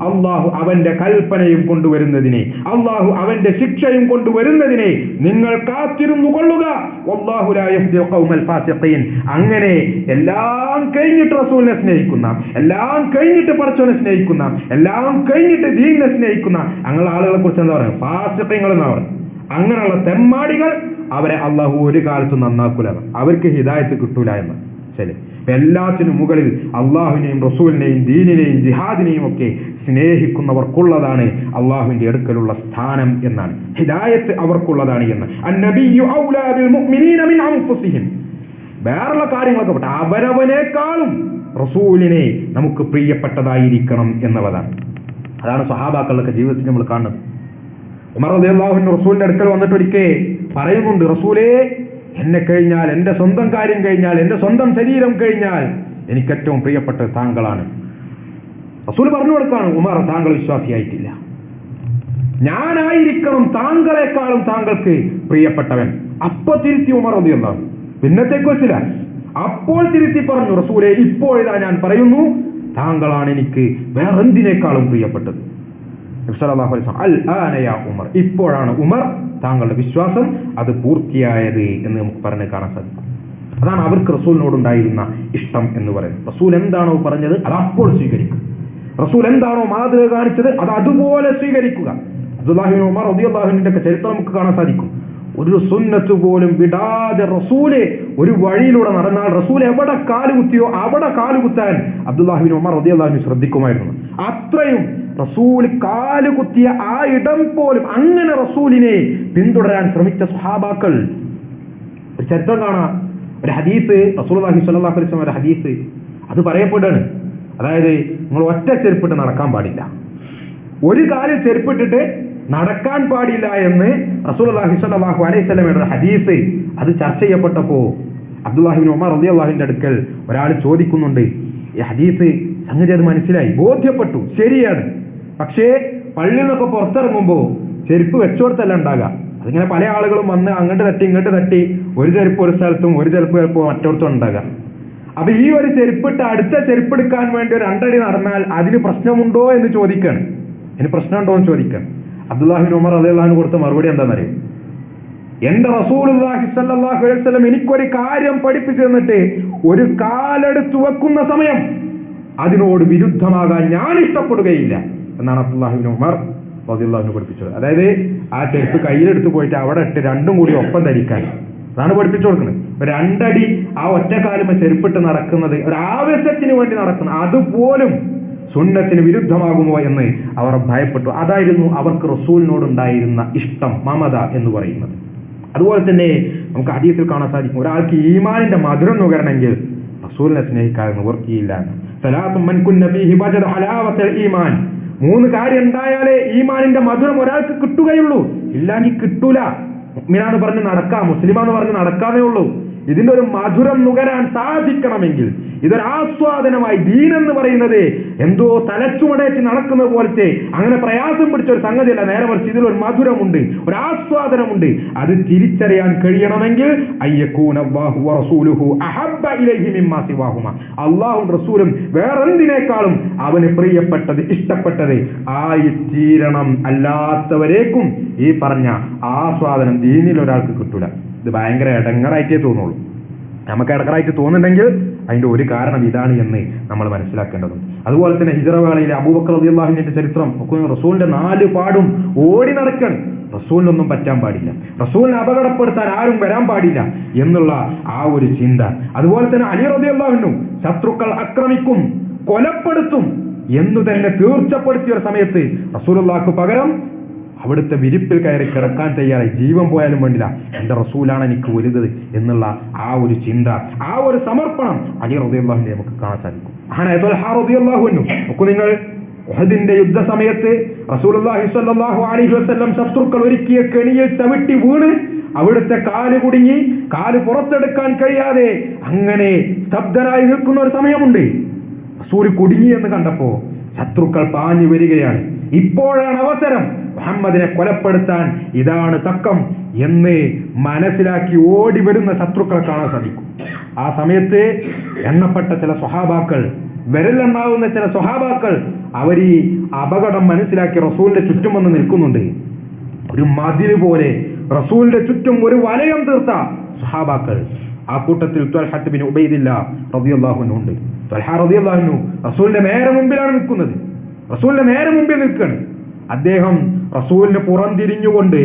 അള്ളാഹു അവന്റെ കൽപ്പനയും കൊണ്ടുവരുന്നതിനെ, അള്ളാഹു അവന്റെ ശിക്ഷയും കൊണ്ടുവരുന്നതിനെ നിങ്ങൾ കാത്തിരുന്നു കൊള്ളുക. വല്ലാഹു ലാ യഹ്ദിൽ ഖൗമൽ ഫാസിഖീൻ. അങ്ങനെ എല്ലാം കഴിഞ്ഞിട്ട് റസൂലിനെ സ്നേഹിക്കുന്ന, എല്ലാം കഴിഞ്ഞിട്ട് പടച്ചവനെ സ്നേഹിക്കുന്ന, എല്ലാം കഴിഞ്ഞിട്ട് ദീനിനെ സ്നേഹിക്കുന്ന അങ്ങനെ ആളുകളെ കുറിച്ച് എന്താ പറയുക? ഫാസിഖീങ്ങൾ എന്നാ പറയുക. അങ്ങനെയുള്ള തെമ്മാടികൾ അവരെ അള്ളാഹു ഒരു കാലത്തും നന്നാക്കൂല, അവർക്ക് ഹിദായത്ത് കിട്ടൂല എന്ന്. ശരി, എല്ലാത്തിനും മുകളിൽ അള്ളാഹുവിനെയും റസൂലിനെയും ദീനിനെയും ജിഹാദിനെയും ഒക്കെ സ്നേഹിക്കുന്നവർക്കുള്ളതാണ് അള്ളാഹുവിന്റെ അടുക്കലുള്ള സ്ഥാനം എന്നാണ്, ഹിദായത്ത് അവർക്കുള്ളതാണ് എന്ന്. അന്നബിയ്യു ഔലാ ബിൽ മുഅ്മിനീന മിൻ അൻഫുസിഹിം. വേറെയുള്ള കാര്യങ്ങളൊക്കെ പെട്ട അവനവനേക്കാളും റസൂലിനെ നമുക്ക് പ്രിയപ്പെട്ടതായിരിക്കണം എന്നതാണ്. അതാണ് സ്വഹാബാക്കളുടെ ജീവിതത്തിൽ നമ്മൾ കാണുന്നത്. ഉമർ റളിയല്ലാഹു അൻഹു റസൂലിന്റെ അടുക്കൽ വന്നിട്ട് ഒരിക്കൽ പറയുന്നുണ്ട്, റസൂലേ, എന്നെ കഴിഞ്ഞാൽ, എന്റെ സ്വന്തം കാര്യം കഴിഞ്ഞാൽ, എന്റെ സ്വന്തം ശരീരം കഴിഞ്ഞാൽ എനിക്ക് ഏറ്റവും പ്രിയപ്പെട്ടത് താങ്കളാണ്. റസൂൽ പറഞ്ഞു കൊടുക്കാണ്, ഉമർ, താങ്കൾ വിശ്വാസിയായിട്ടില്ല, ഞാനായിരിക്കണം താങ്കളെക്കാളും താങ്കൾക്ക് പ്രിയപ്പെട്ടവൻ. അപ്പൊ തിരുത്തി ഉമർ റളിയല്ലാഹു അൻഹു, പിന്നത്തേക്ക് വെച്ചില്ല, അപ്പോൾ തിരുത്തി പറഞ്ഞു, റസൂലേ, ഇപ്പോഴിതാ ഞാൻ പറയുന്നു, താങ്കളാണ് എനിക്ക് വേറെന്തിനേക്കാളും പ്രിയപ്പെട്ടത്. ഉമർ, ഇപ്പോഴാണ് ഉമർ താങ്കളുടെ വിശ്വാസം അത് പൂർത്തിയായത് എന്ന് നമുക്ക് പറഞ്ഞ് കാണാൻ സാധിക്കും. അതാണ് അവർക്ക് റസൂലിനോടുണ്ടായിരുന്ന ഇഷ്ടം എന്ന് പറയുന്നത്. റസൂൽ എന്താണോ പറഞ്ഞത് അത് അപ്പോൾ സ്വീകരിക്കുക, റസൂൽ എന്താണോ മാതൃക കാണിച്ചത് അത് അതുപോലെ സ്വീകരിക്കുക. അബ്ദുല്ലാഹി ഇബ്നു ഉമർ റളിയല്ലാഹു അൻഹുവിന്റെ ചരിത്രം നമുക്ക് കാണാൻ സാധിക്കും. ഒരു സുന്നത്ത് പോലും വിടാതെ റസൂല് ഒരു വഴിയിലൂടെ നടന്നാൽ റസൂൽ എവിടെ കാലുകുത്തിയോ അവിടെ കാലുകുത്താൻ അബ്ദുല്ലാഹി ഇബ്നു ഉമർ റളിയല്ലാഹു അൻഹു ശ്രദ്ധിക്കുമായിരുന്നു. അത്രയും റസൂൽ കാലുകുത്തിയ ആ ഇടം പോലും അങ്ങനെ റസൂലിനെ പിന്തുടരാൻ ശ്രമിച്ച സ്വഹാബാക്കൾ. ഒരു ചരിത്രം കാണാം, ഒരു ഹദീസ്, റസൂലുള്ളാഹി സ്വല്ലല്ലാഹു അലൈഹി വസല്ലം ഒരു ഹദീസ്, അത് പറയപ്പെടുകയാണ്. അതായത് നിങ്ങൾ ഒറ്റ ചെരുപ്പിട്ട് നടക്കാൻ പാടില്ല, ഒരു കാലിൽ ചെരുപ്പിട്ടിട്ട് നടക്കാൻ പാടില്ല എന്ന് റസൂലുള്ളാഹി സ്വല്ലല്ലാഹു അലൈഹി വസല്ലമയുടെ ഹദീസ് അത് ചർച്ച ചെയ്യപ്പെട്ടപ്പോൾ അബ്ദുല്ലാഹി ഇബ്നു ഉമർ റളിയല്ലാഹുവിന്റെ അടുക്കൽ ഒരാൾ ചോദിക്കുന്നുണ്ട്, ഈ ഹദീസ് സംഗതി അത് മനസ്സിലായി, ബോധ്യപ്പെട്ടു, ശരിയാണ്, പക്ഷേ പള്ളിയിൽ നിന്നൊക്കെ പുറത്തിറങ്ങുമ്പോൾ ചെരുപ്പ് വെച്ചോടത്തല്ല ഉണ്ടാകുക. അതിങ്ങനെ പല ആളുകളും വന്ന് അങ്ങോട്ട് തട്ടി ഇങ്ങോട്ട് തട്ടി, ഒരു ചെരുപ്പ് ഒരു സ്ഥലത്തും ഒരു ചെരുപ്പ് ചിലപ്പോൾ മറ്റോടത്തും ഉണ്ടാകുക. അപ്പൊ ഈ ഒരു ചെരുപ്പിട്ട് അടുത്ത ചെരുപ്പെടുക്കാൻ വേണ്ടി ഒരു 2 അടി നടന്നാൽ അതിന് പ്രശ്നമുണ്ടോ എന്ന് ചോദിക്കാണ്, അതിന് പ്രശ്നമുണ്ടോ എന്ന് ചോദിക്കാണ്. അബ്ദുല്ലാഹി ഇബ്നു ഉമർ റളിയല്ലാഹു അൻഹു കൊടുത്ത മറുപടി എന്താണെന്നറിയോ? എന്റെ റസൂലുള്ളാഹി സ്വല്ലല്ലാഹു അലൈഹി വസല്ലം എനിക്കൊരു കാര്യം പഠിപ്പിച്ചു തന്നിട്ട് ഒരു കാലെടുത്ത് വെക്കുന്ന സമയം അതിനോട് വിരുദ്ധമാകാൻ ഞാൻ ഇഷ്ടപ്പെടുകയില്ല എന്നാണ് അബ്ദുല്ലാഹി ഇബ്നു ഉമർ റളിയല്ലാഹു അൻഹു പഠിപ്പിച്ചത്. അതായത് ആ ചെരുപ്പ് കയ്യിലെടുത്ത് പോയിട്ട് അവിടെ ഇട്ട് രണ്ടും കൂടി ഒപ്പം ധരിക്കാൻ, അതാണ് പഠിപ്പിച്ചു കൊടുക്കുന്നത്. 2 അടി ആ ഒറ്റക്കാലുമ ചെരുപ്പിട്ട് നടക്കുന്നത്, ഒരു ആവേശത്തിന് വേണ്ടി നടക്കുന്നത്, അതുപോലും സുന്നത്തിന് വിരുദ്ധമാകുമോ എന്ന് അവർ ഭയപ്പെട്ടു. അതായിരുന്നു അവർക്ക് റസൂലിനോടുണ്ടായിരുന്ന ഇഷ്ടം, മമത എന്ന് പറയുന്നത്. അതുപോലെ തന്നെ നമുക്ക് ഹദീസിൽ കാണാൻ സാധിക്കും, ഒരാൾക്ക് ഈമാനിന്റെ മധുരം നുകരണമെങ്കിൽ റസൂലിനെ സ്നേഹിക്കാതെ നിവർത്തിയില്ല. സലാത്തും മൻ കുന്ന ഫീഹി വജദ ഹലാവത്തുൽ ഈമാൻ. 3 കാര്യം ഉണ്ടായാലേ ഈമാനിന്റെ മധുരം ഒരാൾക്ക് കിട്ടുകയുള്ളൂ, ഇല്ലെങ്കിൽ കിട്ടൂല. മുഅ്മിനാന്ന് പറഞ്ഞ് നടക്കാം, മുസ്ലിമാന്ന് പറഞ്ഞ് നടക്കാതെ ഉള്ളൂ. ഇതിന്റെ ഒരു മധുരം നുകരാൻ സാധിക്കണമെങ്കിൽ, ഇതൊരു ആസ്വാദനമായി, ദീൻ എന്ന് പറയുന്നത് എന്തോ തലച്ചുമടേറ്റ് നടക്കുന്ന പോലത്തെ അങ്ങനെ പ്രയാസം പിടിച്ച ഒരു സംഗതിയല്ല. നേരെ മറിച്ച് ഇതിലൊരു മധുരമുണ്ട്, ഒരു ആസ്വാദനമുണ്ട്. അത് തിരിച്ചറിയാൻ കഴിയണമെങ്കിൽ അയ്യകൂനല്ലാഹു വറസൂലുഹു അഹബ്ബ ഇലൈഹി മിമ്മാ സിവാഹുമ, അല്ലാഹുവും റസൂലും വേറെന്തിനേക്കാളും അവന് പ്രിയപ്പെട്ടത്, ഇഷ്ടപ്പെട്ടത് ആയി തീരണം. അല്ലാത്തവരേക്കും ഈ പറഞ്ഞ ആസ്വാദനം ദീനിൽ ഒരാൾക്ക് കിട്ടൂല. ഇത് ഭയങ്കര ഇടങ്ങറായിട്ടേ തോന്നുള്ളൂ. നമുക്ക് ഇടങ്ങറായിട്ട് തോന്നുന്നുണ്ടെങ്കിൽ അതിന്റെ ഒരു കാരണം ഇതാണ് എന്ന് നമ്മൾ മനസ്സിലാക്കേണ്ടതും. അതുപോലെ തന്നെ ഹിജ്റ വേളയിലെ അബൂബക്കർ റളിയല്ലാഹു അൻഹുവിന്റെ ചരിത്രം റസൂലിന്റെ 4 പാടും ഓടി നടക്കണം. റസൂലിനൊന്നും പറ്റാൻ പാടില്ല, റസൂലിനെ അപകടപ്പെടുത്താൻ ആരും വരാൻ പാടില്ല എന്നുള്ള ആ ഒരു ചിന്ത. അതുപോലെ തന്നെ അലി റളിയല്ലാഹു അൻഹു ശത്രുക്കൾ ആക്രമിക്കും, കൊലപ്പെടുത്തും എന്നു തന്നെ തീർച്ചപ്പെടുത്തിയ ഒരു സമയത്ത് റസൂലുള്ളാഹിക്ക് പകരം അവിടുത്തെ വിരിപ്പിൽ കയറി കിടക്കാൻ തയ്യാറായി. ജീവൻ പോയാലും വേണ്ടില്ല, എന്റെ റസൂലാണ് എനിക്ക് വലുത് എന്നുള്ള ആ ഒരു ചിന്ത, ആ ഒരു സമർപ്പണം അലി റളിയല്ലാഹു അൻഹു നമുക്ക് കാണാൻ സാധിക്കും. ത്വൽഹാ റളിയല്ലാഹു അൻഹു നോക്കൂ നിങ്ങൾ, ഉഹദിന്റെ യുദ്ധ സമയത്ത് റസൂലുള്ളാഹി സ്വല്ലല്ലാഹു അലൈഹി വസല്ലം ശത്രുക്കൾ ഒരുക്കിയ കെണിയിൽ ചവിട്ടി വീണ് അവിടുത്തെ കാല് കുടുങ്ങി, കാല് പുറത്തെടുക്കാൻ കഴിയാതെ അങ്ങനെ സ്തബ്ധനായി നിൽക്കുന്ന ഒരു സമയമുണ്ട്. റസൂൽ കുടുങ്ങി എന്ന് കണ്ടപ്പോ ശത്രുക്കൾ പാഞ്ഞു വരികയാണ്. ഇപ്പോഴാണ് അവസരം, മുഹമ്മദിനെ കൊലപ്പെടുത്താൻ ഇതാണ് തക്കം എന്ന് മനസ്സിലാക്കി ഓടി വരുന്ന ശത്രുക്കളെ കാണാൻ സാധിക്കും. ആ സമയത്ത് എണ്ണപ്പെട്ട ചില സ്വഹാബാക്കൾ, വിരലെണ്ണാവുന്ന ചില സ്വഹാബാക്കൾ, അവർ ഈ അപകടം മനസ്സിലാക്കി റസൂലിന്റെ ചുറ്റും വന്ന് നിൽക്കുന്നുണ്ട്. ഒരു മതില് പോലെ റസൂലിന്റെ ചുറ്റും ഒരു വലയം തീർത്ത സ്വഹാബാക്കൾ. ആ കൂട്ടത്തിൽ ത്വൽഹ ബിൻ ഉബൈദില്ലാഹ് റളിയല്ലാഹു അൻഹു ഉണ്ട്. ത്വൽഹ റളിയല്ലാഹു അൻഹു റസൂലിന്റെ നേരെ മുമ്പിലാണ് നിൽക്കുന്നത്, റസൂലിന്റെ നേരെ മുമ്പിൽ നിൽക്കുകയാണ്. അദ്ദേഹം റസൂലിന് പുറംതിരിഞ്ഞുകൊണ്ട്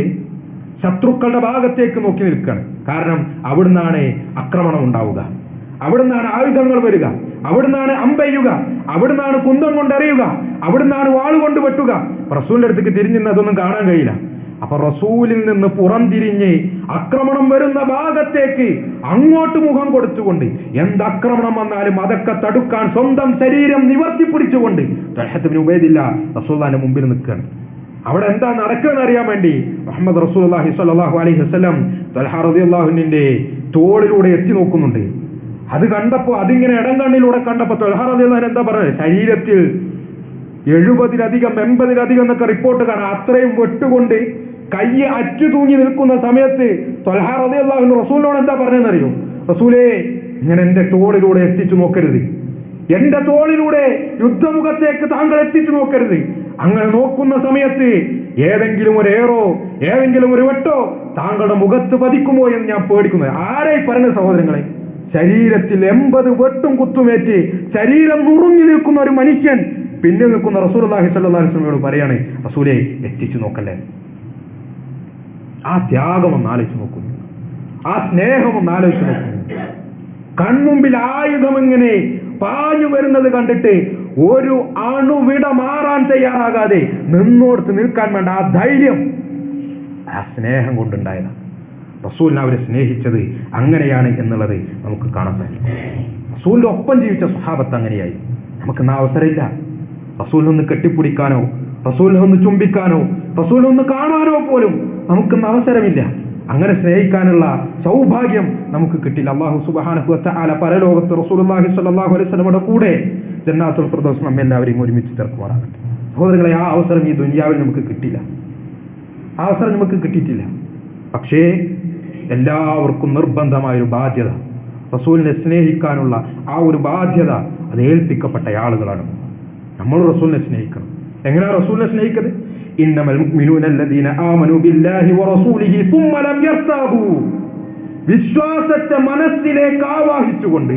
ശത്രുക്കളുടെ ഭാഗത്തേക്ക് നോക്കി നിൽക്കുകയാണ്. കാരണം അവിടുന്നാണ് ആക്രമണം ഉണ്ടാവുക, അവിടുന്നാണ് ആയുധങ്ങൾ വരിക, അവിടുന്നാണ് അമ്പെയ്യുക, അവിടുന്നാണ് കുന്തം കൊണ്ടെറിയുക, അവിടുന്നാണ് വാളുകൊണ്ട് വെട്ടുക. റസൂലിന്റെ അടുത്തേക്ക് തിരിഞ്ഞിന്ന് അതൊന്നും കാണാൻ കഴിയില്ല. അപ്പൊ റസൂലിൽ നിന്ന് പുറംതിരിഞ്ഞ് ആക്രമണം വരുന്ന ഭാഗത്തേക്ക് അങ്ങോട്ട് മുഖം കൊടുത്തുകൊണ്ട് എന്താക്രമണം വന്നാലും അതൊക്കെ തടുക്കാൻ സ്വന്തം ശരീരം നിവർത്തിപ്പിടിച്ചുകൊണ്ട് ത്വൽഹ ബിൻ ഉബൈദില്ലാഹ് റസൂലുള്ളാഹിന്റെ മുമ്പിൽ നിൽക്കുകയാണ്. അവിടെ എന്താ നടക്കുകയെന്ന് അറിയാൻ വേണ്ടി മുഹമ്മദ് റസൂലുള്ളാഹി സ്വല്ലല്ലാഹു അലൈഹി വസല്ലം ത്വൽഹ റളിയല്ലാഹു അൻഹുവിന്റെ തോളിലൂടെ എത്തി നോക്കുന്നുണ്ട്. അത് കണ്ടപ്പോ, അതിങ്ങനെ ഇടം കണ്ണിലൂടെ കണ്ടപ്പോ ത്വൽഹ റളിയല്ലാഹു അൻഹു എന്താ പറഞ്ഞത്, ശരീരത്തിൽ 70-ലധികം 80-ലധികം എന്നൊക്കെ റിപ്പോർട്ട് കാണാം. അത്രയും വെട്ടുകൊണ്ട് കൈ അറ്റു തൂങ്ങി നിൽക്കുന്ന സമയത്ത് ത്വൽഹ റളിയല്ലാഹു അൻഹു റസൂലിനോട് എന്താ പറഞ്ഞതെന്നറിയോ? റസൂലേ, ഇങ്ങനെ എന്റെ തോളിലൂടെ എത്തിച്ചു നോക്കരുത്, എന്റെ തോളിലൂടെ യുദ്ധമുഖത്തേക്ക് താങ്കൾ എത്തിച്ചു നോക്കരുത്. അങ്ങനെ നോക്കുന്ന സമയത്ത് ഏതെങ്കിലും ഒരു ഏറോ, ഏതെങ്കിലും ഒരു വെട്ടോ താങ്കളുടെ മുഖത്ത് പതിക്കുമോ എന്ന് ഞാൻ പേടിക്കുന്നത്. ആരായി പറഞ്ഞ സഹോദരങ്ങളെ? ശരീരത്തിൽ 80 വെട്ടും കുത്തുമേറ്റ് ശരീരം നുറുങ്ങി നിൽക്കുന്ന ഒരു മനുഷ്യൻ പിന്നെ നിൽക്കുന്ന റസൂലുള്ളാഹി സ്വല്ലല്ലാഹു അലൈഹി വസല്ലമയോട് പറയാണ്, റസൂലേ എത്തിച്ചു നോക്കല്ലേ. ആ ത്യാഗം ഒന്ന് ആലോചിച്ച് നോക്കുന്നു, ആ സ്നേഹം ഒന്ന് ആലോചിച്ച് നോക്കുന്നു. കൺമുമ്പിൽ ആയുധം ഇങ്ങനെ പാഞ്ഞു വരുന്നത് കണ്ടിട്ട് ഒരു അണുവിട മാറാൻ തയ്യാറാകാതെ നിന്നോടത്ത് നിൽക്കാൻ വേണ്ട ആ ധൈര്യം, ആ സ്നേഹം കൊണ്ടുണ്ടായതാണ്. റസൂലിനെ അവരെ സ്നേഹിച്ചത് അങ്ങനെയാണ് എന്നുള്ളത് നമുക്ക് കാണാൻ സാധിക്കും. റസൂലിന്റെ ഒപ്പം ജീവിച്ച സ്വഹാബത്ത് അങ്ങനെയായി. നമുക്കിന്ന് അവസരമില്ല റസൂലിനൊന്ന് കെട്ടിപ്പിടിക്കാനോ, റസൂലിനൊന്ന് ചുംബിക്കാനോ, റസൂലിനൊന്ന് കാണാനോ പോലും നമുക്കിന്ന് അവസരമില്ല. അങ്ങനെ സ്നേഹിക്കാനുള്ള സൗഭാഗ്യം നമുക്ക് കിട്ടില്ല. അല്ലാഹു സുബ്ഹാനഹു വ തആല പരലോകത്ത് റസൂലുള്ളാഹി സ്വല്ലല്ലാഹു അലൈഹി വസല്ലമയുടെ കൂടെ ജന്നാത്തുൽ ഫിർദൗസ് നമ്മെല്ലാവരെയും ഒരുമിച്ച് ചേർക്കുമാറാകട്ടെ. സഹോദരങ്ങളെ, ആ അവസരം ഈ ദുനിയാവിൽ നമുക്ക് കിട്ടില്ല, ആ അവസരം നമുക്ക് കിട്ടിയിട്ടില്ല. പക്ഷേ എല്ലാവർക്കും നിർബന്ധമായൊരു ബാധ്യത, റസൂലിനെ സ്നേഹിക്കാനുള്ള ആ ഒരു ബാധ്യത അത് ഏൽപ്പിക്കപ്പെട്ട ആളുകളാണ്. നമ്മൾ റസൂലിനെ സ്നേഹിക്കണം. എങ്ങനെയാണ് റസൂലിനെ സ്നേഹിക്കുന്നത്? ഇന്നമൽ മുഅ്മിനൂന അല്ലദീന ആമനൂ ബില്ലാഹി വറസൂലിഹി സുമ്മ ലം യർതാബൂ. വിശ്വാസത്തെ മനസ്സിലേക്ക് ആവാഹിച്ചുകൊണ്ട്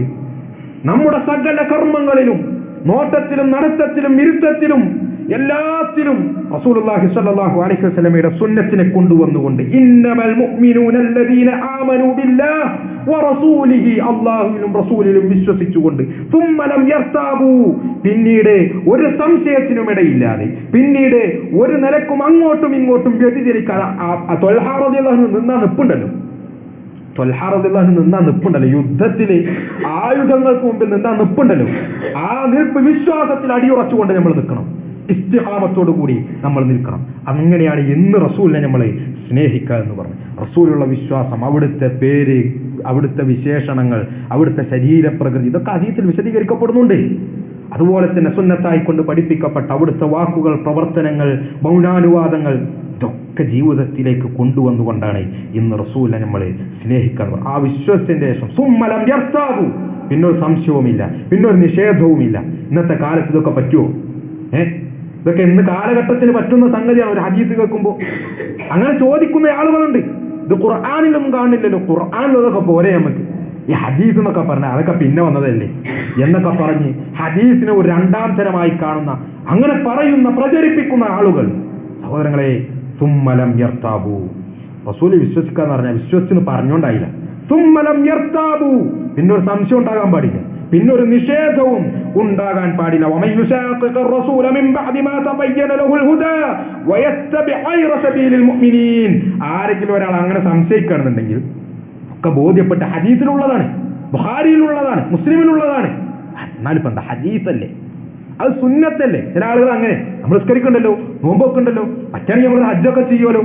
നമ്മുടെ സകല കർമ്മങ്ങളിലും, നോട്ടത്തിലും നടത്തത്തിലും ഇരുത്തത്തിലും എല്ലാത്തിലും റസൂലുള്ളാഹി സ്വല്ലല്ലാഹു അലൈഹി വസല്ലമയുടെ സുന്നത്തിനെ കൊണ്ടുവന്നുകൊണ്ട് ഇന്നമൽ മുഅ്മിനൂന അല്ലദീന ആമനൂ ബില്ലാഹി വറസൂലിഹി, അല്ലാഹുവിലും റസൂലിലും വിശ്വസിച്ചുകൊണ്ട് സുമ്മ ലം യർതാബു, പിന്നീട് ഒരു സംശയത്തിനും ഇടയില്ലാതെ, പിന്നീട് ഒരു നിലക്കും അങ്ങോട്ടും ഇങ്ങോട്ടും വ്യതിചലിക്കാതെ ത്വൽഹാ റളിയല്ലാഹു അൻഹു നിന്നാ നിപ്പുണ്ടല്ലോ, ത്വൽഹാ റളിയല്ലാഹു അൻഹു നിന്നാ നിപ്പുണ്ടല്ലോ, യുദ്ധത്തില് ആയുധങ്ങൾക്ക് മുമ്പിൽ നിന്നാ നിപ്പുണ്ടല്ലോ, ആ നിൽപ്പ് വിശ്വാസത്തിൽ അടിയുറച്ചുകൊണ്ട് നമ്മൾ നിൽക്കണം, ഇസ്തിഖാമത്തോടു കൂടി നമ്മൾ നിൽക്കണം. അങ്ങനെയാണ് ഇന്ന് റസൂലിനെ നമ്മളെ സ്നേഹിക്കുക എന്ന് പറഞ്ഞു. റസൂലുള്ള വിശ്വാസം, അവിടുത്തെ പേര്, അവിടുത്തെ വിശേഷണങ്ങൾ, അവിടുത്തെ ശരീരപ്രകൃതി, ഇതൊക്കെ ഹദീസിൽ വിശദീകരിക്കപ്പെടുന്നുണ്ട്. അതുപോലെ തന്നെ സുന്നത്തായിക്കൊണ്ട് പഠിപ്പിക്കപ്പെട്ട അവിടുത്തെ വാക്കുകൾ, പ്രവർത്തനങ്ങൾ, മൗനാനുവാദങ്ങൾ, ഇതൊക്കെ ജീവിതത്തിലേക്ക് കൊണ്ടുവന്നുകൊണ്ടാണ് ഇന്ന് റസൂലിനെ നമ്മളെ സ്നേഹിക്കുന്നത്. ആ വിശ്വാസത്തിന്റെ ശേഷം സുമ്മലം യർതാബു, പിന്നൊരു സംശയവുമില്ല, പിന്നൊരു നിഷേധവുമില്ല. ഇന്നത്തെ കാലത്ത് ഇതൊക്കെ പറ്റുമോ? ഇതൊക്കെ ഇന്ന് കാലഘട്ടത്തിന് പറ്റുന്ന സംഗതിയാണ്. ഒരു ഹദീസ് കേൾക്കുമ്പോൾ അങ്ങനെ ചോദിക്കുന്ന ആളുകളുണ്ട്. ഇത് ഖുർആനിലൊന്നും കാണില്ലല്ലോ, ഖുർആനിലതൊക്കെ പോരെ നമുക്ക്, ഈ ഹദീസ് എന്നൊക്കെ പറഞ്ഞാൽ അതൊക്കെ പിന്നെ വന്നതല്ലേ എന്നൊക്കെ പറഞ്ഞ് ഹദീസിനെ ഒരു രണ്ടാം തരമായി കാണുന്ന, അങ്ങനെ പറയുന്ന, പ്രചരിപ്പിക്കുന്ന ആളുകൾ, സഹോദരങ്ങളെ, സുമ്മലം യർതാബു, റസൂല് വിശ്വസിക്കാന്ന് പറഞ്ഞാൽ വിശ്വസിച്ചെന്ന് പറഞ്ഞോണ്ടായില്ല. സുമ്മലം യർതാബു, പിന്നൊരു സംശയം ഉണ്ടാകാൻ പാടില്ല, പിന്നൊരു നിഷേധവും ഉണ്ടാകാൻ പാടില്ല. ആരെങ്കിലും ഒരാൾ അങ്ങനെ സംശയിക്കുകയാണെന്നുണ്ടെങ്കിൽ ഒക്കെ ബോധ്യപ്പെട്ട ഹദീസിലുള്ളതാണ്, ബുഖാരിയിലുള്ളതാണ്, മുസ്ലിമിലുള്ളതാണ്. എന്നാലിപ്പോ എന്താ, ഹദീസല്ലേ, അത് സുന്നത്തല്ലേ. ചില ആളുകൾ അങ്ങനെ, നമ്മൾ നിസ്കരിക്കണ്ടല്ലോ, നോമ്പൊക്കെ ഉണ്ടല്ലോ, പറ്റാണെങ്കിൽ നമ്മൾ ഹജ്ജൊക്കെ ചെയ്യുമല്ലോ,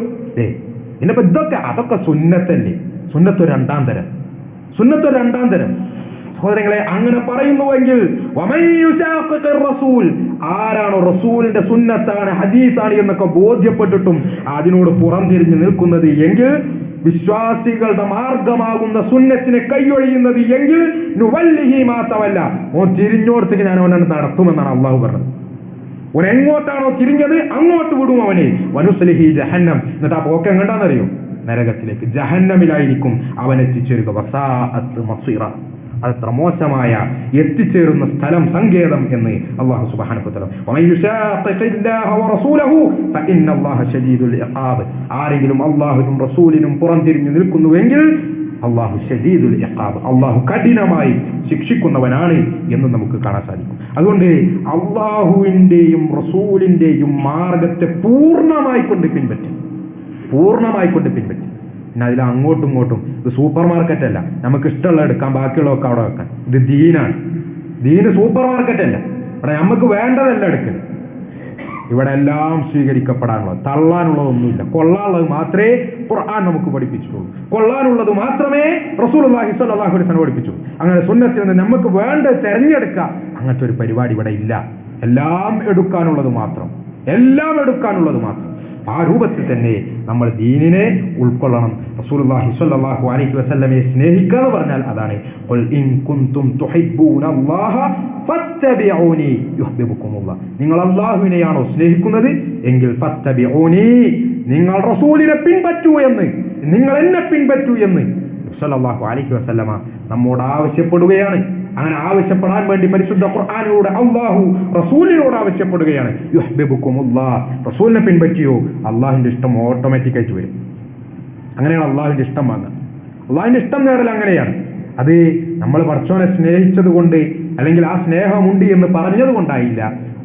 പിന്നിപ്പോ ഇതൊക്കെ അതൊക്കെ സുന്നത്തല്ലേ. സുന്നത്തൊരു രണ്ടാം തരം, സുന്നത്തൊരു രണ്ടാം തരം. സഹോദരങ്ങളെ, അങ്ങനെ പറയുന്നുവെങ്കിൽ റസൂൽ, ആരാണോ റസൂലിന്റെ സുന്നത്താണ്, ഹദീസാണ് എന്നൊക്കെ ബോധ്യപ്പെട്ടിട്ടും അതിനോട് പുറംതിരിഞ്ഞു നിൽക്കുന്നത് എങ്കിൽ, വിശ്വാസികളുടെ മാർഗമാകുന്ന സുന്നത്തിനെ കൈയൊഴിയുന്നത് എങ്കിൽ, നുവല്ലിഹി മാതവല്ല, ഓ തിരിഞ്ഞോടത്തേക്ക് ഞാൻ അവനെ നടത്തുമെന്നാണ് അള്ളാഹു പറഞ്ഞത്. ഓൻ എങ്ങോട്ടാണോ തിരിഞ്ഞത് അങ്ങോട്ട് വിടും അവനെ. വനുസ്ലിഹി ജഹന്നം, എന്നിട്ട് ആ പോക്ക് എങ്ങോട്ടാണെന്നറിയോ? നരകത്തിലേക്ക്, ജഹന്നമിലായിരിക്കും അവൻ എത്തിച്ചേരുക. വസാഅത്ത് മസീറ, അത്ര മോശമായ എത്തിച്ചേരുന്ന സ്ഥലം, സങ്കേതം എന്ന് അല്ലാഹു സുബ്ഹാനഹു വ തആല. ആരെങ്കിലും അല്ലാഹുവിനും റസൂലിനും പുറംതിരിഞ്ഞു നിൽക്കുന്നുവെങ്കിൽ അല്ലാഹു ശദീദുൽ ഇഖാബ്, അല്ലാഹു കഠിനമായി ശിക്ഷിക്കുന്നവനാണ് എന്ന് നമുക്ക് കാണാൻ സാധിക്കും. അതുകൊണ്ട് അല്ലാഹുവിന്റെയും റസൂലിന്റെയും മാർഗത്തെ പൂർണ്ണമായിക്കൊണ്ട് പിൻപറ്റും, പൂർണ്ണമായിക്കൊണ്ട് പിൻപറ്റും. പിന്നെ അതിൽ അങ്ങോട്ടും ഇങ്ങോട്ടും, ഇത് സൂപ്പർ മാർക്കറ്റ് അല്ല, നമുക്ക് ഇഷ്ടമുള്ള എടുക്കാം, ബാക്കിയുള്ളതൊക്കെ അവിടെ വെക്കാൻ. ഇത് ദീനാണ്, ദീന് സൂപ്പർ മാർക്കറ്റ് അല്ല. ഇവിടെ നമുക്ക് വേണ്ടതല്ല എടുക്കല്. ഇവിടെ എല്ലാം സ്വീകരിക്കപ്പെടാനുള്ളത്, തള്ളാനുള്ളതൊന്നുമില്ല. കൊള്ളാനുള്ളത് മാത്രമേ ഖുർആൻ നമുക്ക് പഠിപ്പിച്ചിട്ടുള്ളൂ, കൊള്ളാനുള്ളത് മാത്രമേ റസൂലുള്ളാഹി സ്വല്ലല്ലാഹു അലൈഹി വസല്ലം പഠിപ്പിച്ചുള്ളൂ. അങ്ങനെ സുന്നത്തിൽ നിന്ന് നമുക്ക് വേണ്ടത് തെരഞ്ഞെടുക്കുക, അങ്ങനത്തെ ഒരു പരിപാടി ഇവിടെ ഇല്ല. എല്ലാം എടുക്കാനുള്ളത് മാത്രം, എല്ലാം എടുക്കാനുള്ളത് മാത്രം. ആ രൂപത്തിൽ തന്നെ നമ്മൾ ദീനിനെ ഉൾക്കൊള്ളണം. റസൂലുള്ളാഹി സ്വല്ലല്ലാഹു അലൈഹി വസല്ലമയെ സ്നേഹിക്കുക എന്ന് പറഞ്ഞാൽ അതാണ്. ഖുൽ ഇൻ കുൻതും തുഹിബ്ബൂനല്ലാഹ ഫത്തബിഊനി യുഹ്ബിബുകുമുല്ലാഹ്. നിങ്ങൾ അല്ലാഹുവിനെയാണോ സ്നേഹിക്കുന്നത് എങ്കിൽ ഫത്തബിഊനി, നിങ്ങൾ റസൂലിനെ പിൻപറ്റൂ എന്ന്, നിങ്ങൾ എന്നെ പിൻപറ്റൂ എന്ന് സല്ലല്ലാഹു അലൈഹി വസല്ലമ നമ്മോട് ആവശ്യപ്പെടുകയാണ്. അങ്ങനെ ആവശ്യപ്പെടാൻ വേണ്ടി പരിശുദ്ധ ഖുർആനിലൂടെ അല്ലാഹു റസൂലിനോട് ആവശ്യപ്പെടുകയാണ്. യുഹ്ബിബുകുമുല്ലാഹ്, റസൂലിനെ പിൻപറ്റിയോ അള്ളാഹുവിന്റെ ഇഷ്ടം ഓട്ടോമാറ്റിക്കായിട്ട് വരും. അങ്ങനെയാണ് അള്ളാഹുവിന്റെ ഇഷ്ടം വാങ്ങുക. അള്ളാഹുവിന്റെ ഇഷ്ടം നേടൽ അങ്ങനെയാണ്. അത് നമ്മൾ പടച്ചോനെ സ്നേഹിച്ചത് കൊണ്ട്, അല്ലെങ്കിൽ ആ സ്നേഹമുണ്ട് എന്ന് പറഞ്ഞത് കൊണ്ടായില്ല.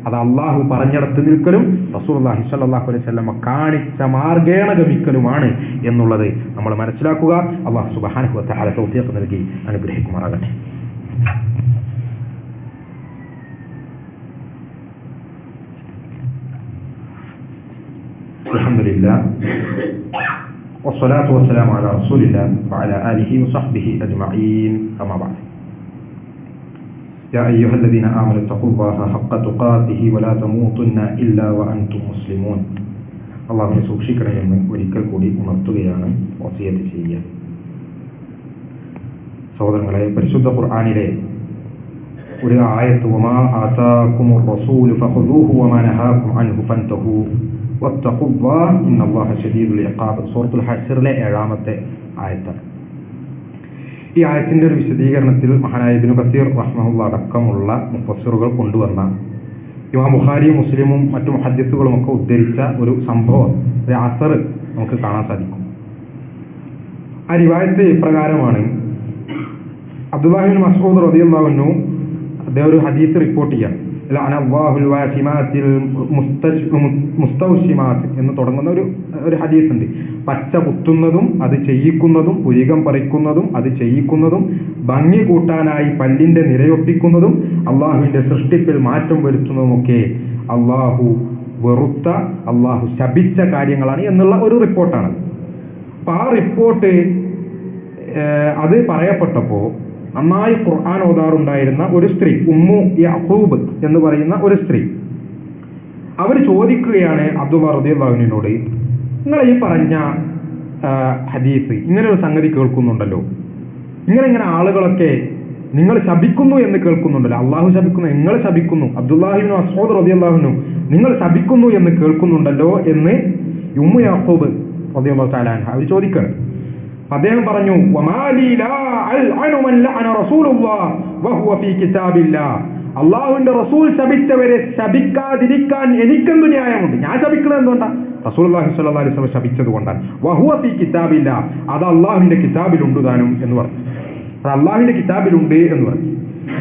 അത് അള്ളാഹു പറഞ്ഞിടത്ത് നിൽക്കലും റസൂലുള്ളാഹി സ്വല്ലല്ലാഹു അലൈഹി വസല്ലം കാണിച്ച മാർഗേണ ഗമിക്കലുമാണ് എന്നുള്ളത് നമ്മൾ മനസ്സിലാക്കുക. അല്ലാഹു സുബ്ഹാനഹു വ തആല തൗഫീഖ് നൽകി അനുഗ്രഹിക്കുമാറാകട്ടെ. അൽഹംദുലില്ലാഹ് വസ്സലാത്തു വസ്സലാമു അലാ റസൂലില്ലാഹ് വഅലാ ആലിഹി വസഹ്ബിഹി അജ്മഈൻ. അമ്മാ ബഅദ്. يا أيها الذين آمنوا اتقوا الله حق تقاته ولا تموتن إلا وأنتم مسلمون. അള്ളാഹുവിനെ സൂക്ഷിക്കണമെന്ന് ഒരിക്കൽ കൂടി ഉണർത്തുകയാണ്, വസിയത്ത് ചെയ്യുക. സഹോദരങ്ങളെ, പരിശുദ്ധ ഖുർആനിലെ ഒരു ആയത്ത്, വമാ ആതാകുമുർ റസൂലു ഫഖുദൂഹു വമാ നഹാകും അൻഹു ഫൻതഹൂ വത്തഖുല്ലാഹ ഇന്നല്ലാഹ ശദീദുൽ ഇഖാബ്, സൂറത്തുൽ ഹശ്റിലെ 7-ാമത്തെ ആയത്താണ്. ഈ ആയത്തിന്റെ ഒരു വിശദീകരണത്തിൽ മഹാനായ ഇബ്നു കസീർ റഹ്മഹുല്ലാഹ് അടക്കമുള്ള മുഫസ്സിറുകൾ കൊണ്ടുവന്ന ഇമാം ബുഖാരിയും മുസ്ലിമും മറ്റു മുഹദ്ദിസുകളും ഒക്കെ ഉദ്ധരിച്ച ഒരു സംഭവം, ഒരു അസർ നമുക്ക് കാണാൻ സാധിക്കും. ആ റിവായത്ത് ഇപ്രകാരമാണ്. അബ്ദുല്ലാഹി ഇബ്നു മസ്ഊദ് റളിയല്ലാഹു അൻഹു അദ്ദേഹം ഒരു ഹദീസ് റിപ്പോർട്ട് ചെയ്യാണ്. ലഅനല്ലാഹുൽ വാസിമാത്തിൽ മുസ്തൗശിമാത്ത് എന്ന് തുടങ്ങുന്ന ഒരു ഹദീസ് ഉണ്ട്. പച്ച കുത്തുന്നതും അത് ചെയ്യിക്കുന്നതും പുരികം പറിക്കുന്നതും അത് ചെയ്യിക്കുന്നതും ഭംഗി കൂട്ടാനായി പല്ലിന്റെ നിരയൊപ്പിക്കുന്നതും അള്ളാഹുവിന്റെ സൃഷ്ടിപ്പിൽ മാറ്റം വരുത്തുന്നതുമൊക്കെ അള്ളാഹു വെറുത്ത, അള്ളാഹു ശപിച്ച കാര്യങ്ങളാണ് എന്നുള്ള ഒരു റിപ്പോർട്ടാണ്. അപ്പൊ ആ റിപ്പോർട്ട് അത് പറയപ്പെട്ടപ്പോ നന്നായി ഖുർആൻ ഓതാറുണ്ടായിരുന്ന ഒരു സ്ത്രീ, ഉമ്മു യഅഖൂബ് എന്ന് പറയുന്ന ഒരു സ്ത്രീ, അവർ ചോദിക്കുകയാണ് അബ്ദുല്ലാഹ് റളിയല്ലാഹു അൻഹുവിനോട്, നിങ്ങൾ ഈ പറഞ്ഞ ഹദീസ് ഇങ്ങനെ ഒരു സംഗതി കേൾക്കുന്നുണ്ടല്ലോ, ഇങ്ങനെ ആളുകളൊക്കെ നിങ്ങൾ ശപിക്കുന്നു എന്ന് കേൾക്കുന്നുണ്ടല്ലോ, അള്ളാഹു ശപിക്കുന്നു, നിങ്ങൾ ശപിക്കുന്നു, അബ്ദുല്ലാഹി ഇബ്നു മസ്ഊദ് റളിയല്ലാഹു അൻഹു നിങ്ങൾ ശപിക്കുന്നു എന്ന് കേൾക്കുന്നുണ്ടല്ലോ എന്ന് ഉമ്മു യഅഖൂബ് റളിയല്ലാഹു തആല അൻഹ അവർ ചോദിക്കുകയാണ്. അദ്ദേഹം പറഞ്ഞു, അള്ളാഹുവിന്റെ റസൂൽ ശപിച്ചവരെ ശപിക്കാതിരിക്കാൻ എനിക്കെന്തു ന്യായമുണ്ട്? ഞാൻ ശപിക്കുന്നത് എന്തുകൊണ്ടാ? റസൂലുള്ളാഹി സ്വല്ലല്ലാഹു അലൈഹി വസല്ലം ശപിച്ചത് കൊണ്ടാണ്. വഹുവ ഫീ കിതാബില്ല, അത് അള്ളാഹുവിന്റെ കിതാബിലുണ്ട് താനും എന്ന് പറഞ്ഞു. അത് അള്ളാഹുവിന്റെ കിതാബിലുണ്ട് എന്ന് പറഞ്ഞു.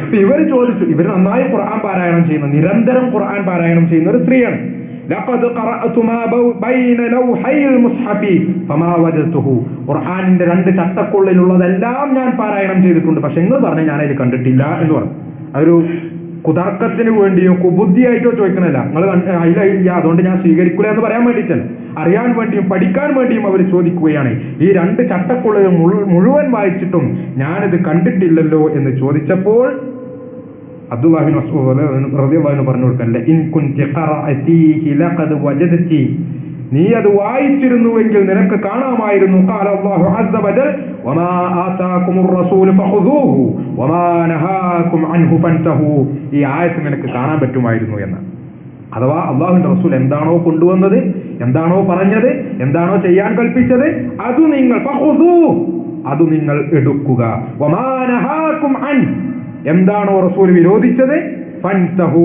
അപ്പൊ ഇവർ ചോദിച്ചു, ഇവർ നന്നായി ഖുർആൻ പാരായണം ചെയ്യുന്ന, നിരന്തരം ഖുർആൻ പാരായണം ചെയ്യുന്ന ഒരു സ്ത്രീയാണ്. ലഖദ് ഖറഅതു മാ ബൈന ലൗഹൈൽ മുസ്ഹഫി ഫമാ വജദതുഹു, ഖുർആനിന്റെ രണ്ട് ചട്ടക്കുള്ളിലുള്ളതെല്ലാം ഞാൻ പാരായണം ചെയ്തിട്ടുണ്ട്, പക്ഷെ നിങ്ങൾ പറഞ്ഞ ഞാൻ അതിൽ കണ്ടിട്ടില്ല എന്ന് പറഞ്ഞു. അതൊരു കുതർക്കത്തിന് വേണ്ടിയോ കുബുദ്ധിയായിട്ടോ ചോദിക്കണല്ല, നിങ്ങൾ അതിലില്ല അതുകൊണ്ട് ഞാൻ സ്വീകരിക്കില്ല എന്ന് പറയാൻ വേണ്ടിയിട്ടല്ല, അറിയാൻ വേണ്ടിയും പഠിക്കാൻ വേണ്ടിയും അവർ ചോദിക്കുകയാണ്. ഈ രണ്ട് ചട്ടക്കുള്ളിൽ മുഴുവൻ വായിച്ചിട്ടും ഞാനിത് കണ്ടിട്ടില്ലല്ലോ എന്ന് ചോദിച്ചപ്പോൾ അബ്ദുല്ലാഹി ഇബ്നു മസ്ഊദ് റളിയല്ലാഹു അൻഹു പറഞ്ഞു കൊടുക്കല്ലേ, ഇൻ കുൻതി ഖറഅതീഹി ലഖദ് വജദതി, നീ അത് വായിച്ചിരുന്നുവെങ്കിൽ നിനക്ക് കാണാമായിരുന്നു. ഖാല അല്ലാഹു അസ്സ വജൽ വമാ ആതാകുമുർ റസൂൽ ഫഖുദൂഹു വമാ നഹാകും അൻഹു ഫൻതഹു, ഈ ആയത്ത് നിനക്ക് കാണാൻ പറ്റുമായിരുന്നു എന്ന്. അഥവാ അല്ലാഹുവിന്റെ റസൂൽ എന്താണോ കൊണ്ടുവന്നത്, എന്താണോ പറഞ്ഞത്, എന്താണോ ചെയ്യാൻ കൽപ്പിച്ചത്, അത് നിങ്ങൾ ഫഖുദൂഹു, അത് നിങ്ങൾ എടുക്കുക. വമാ നഹാകും അൻ, എന്താണോ റസൂൽ വിരോധിച്ചത്, ഫൻതഹു,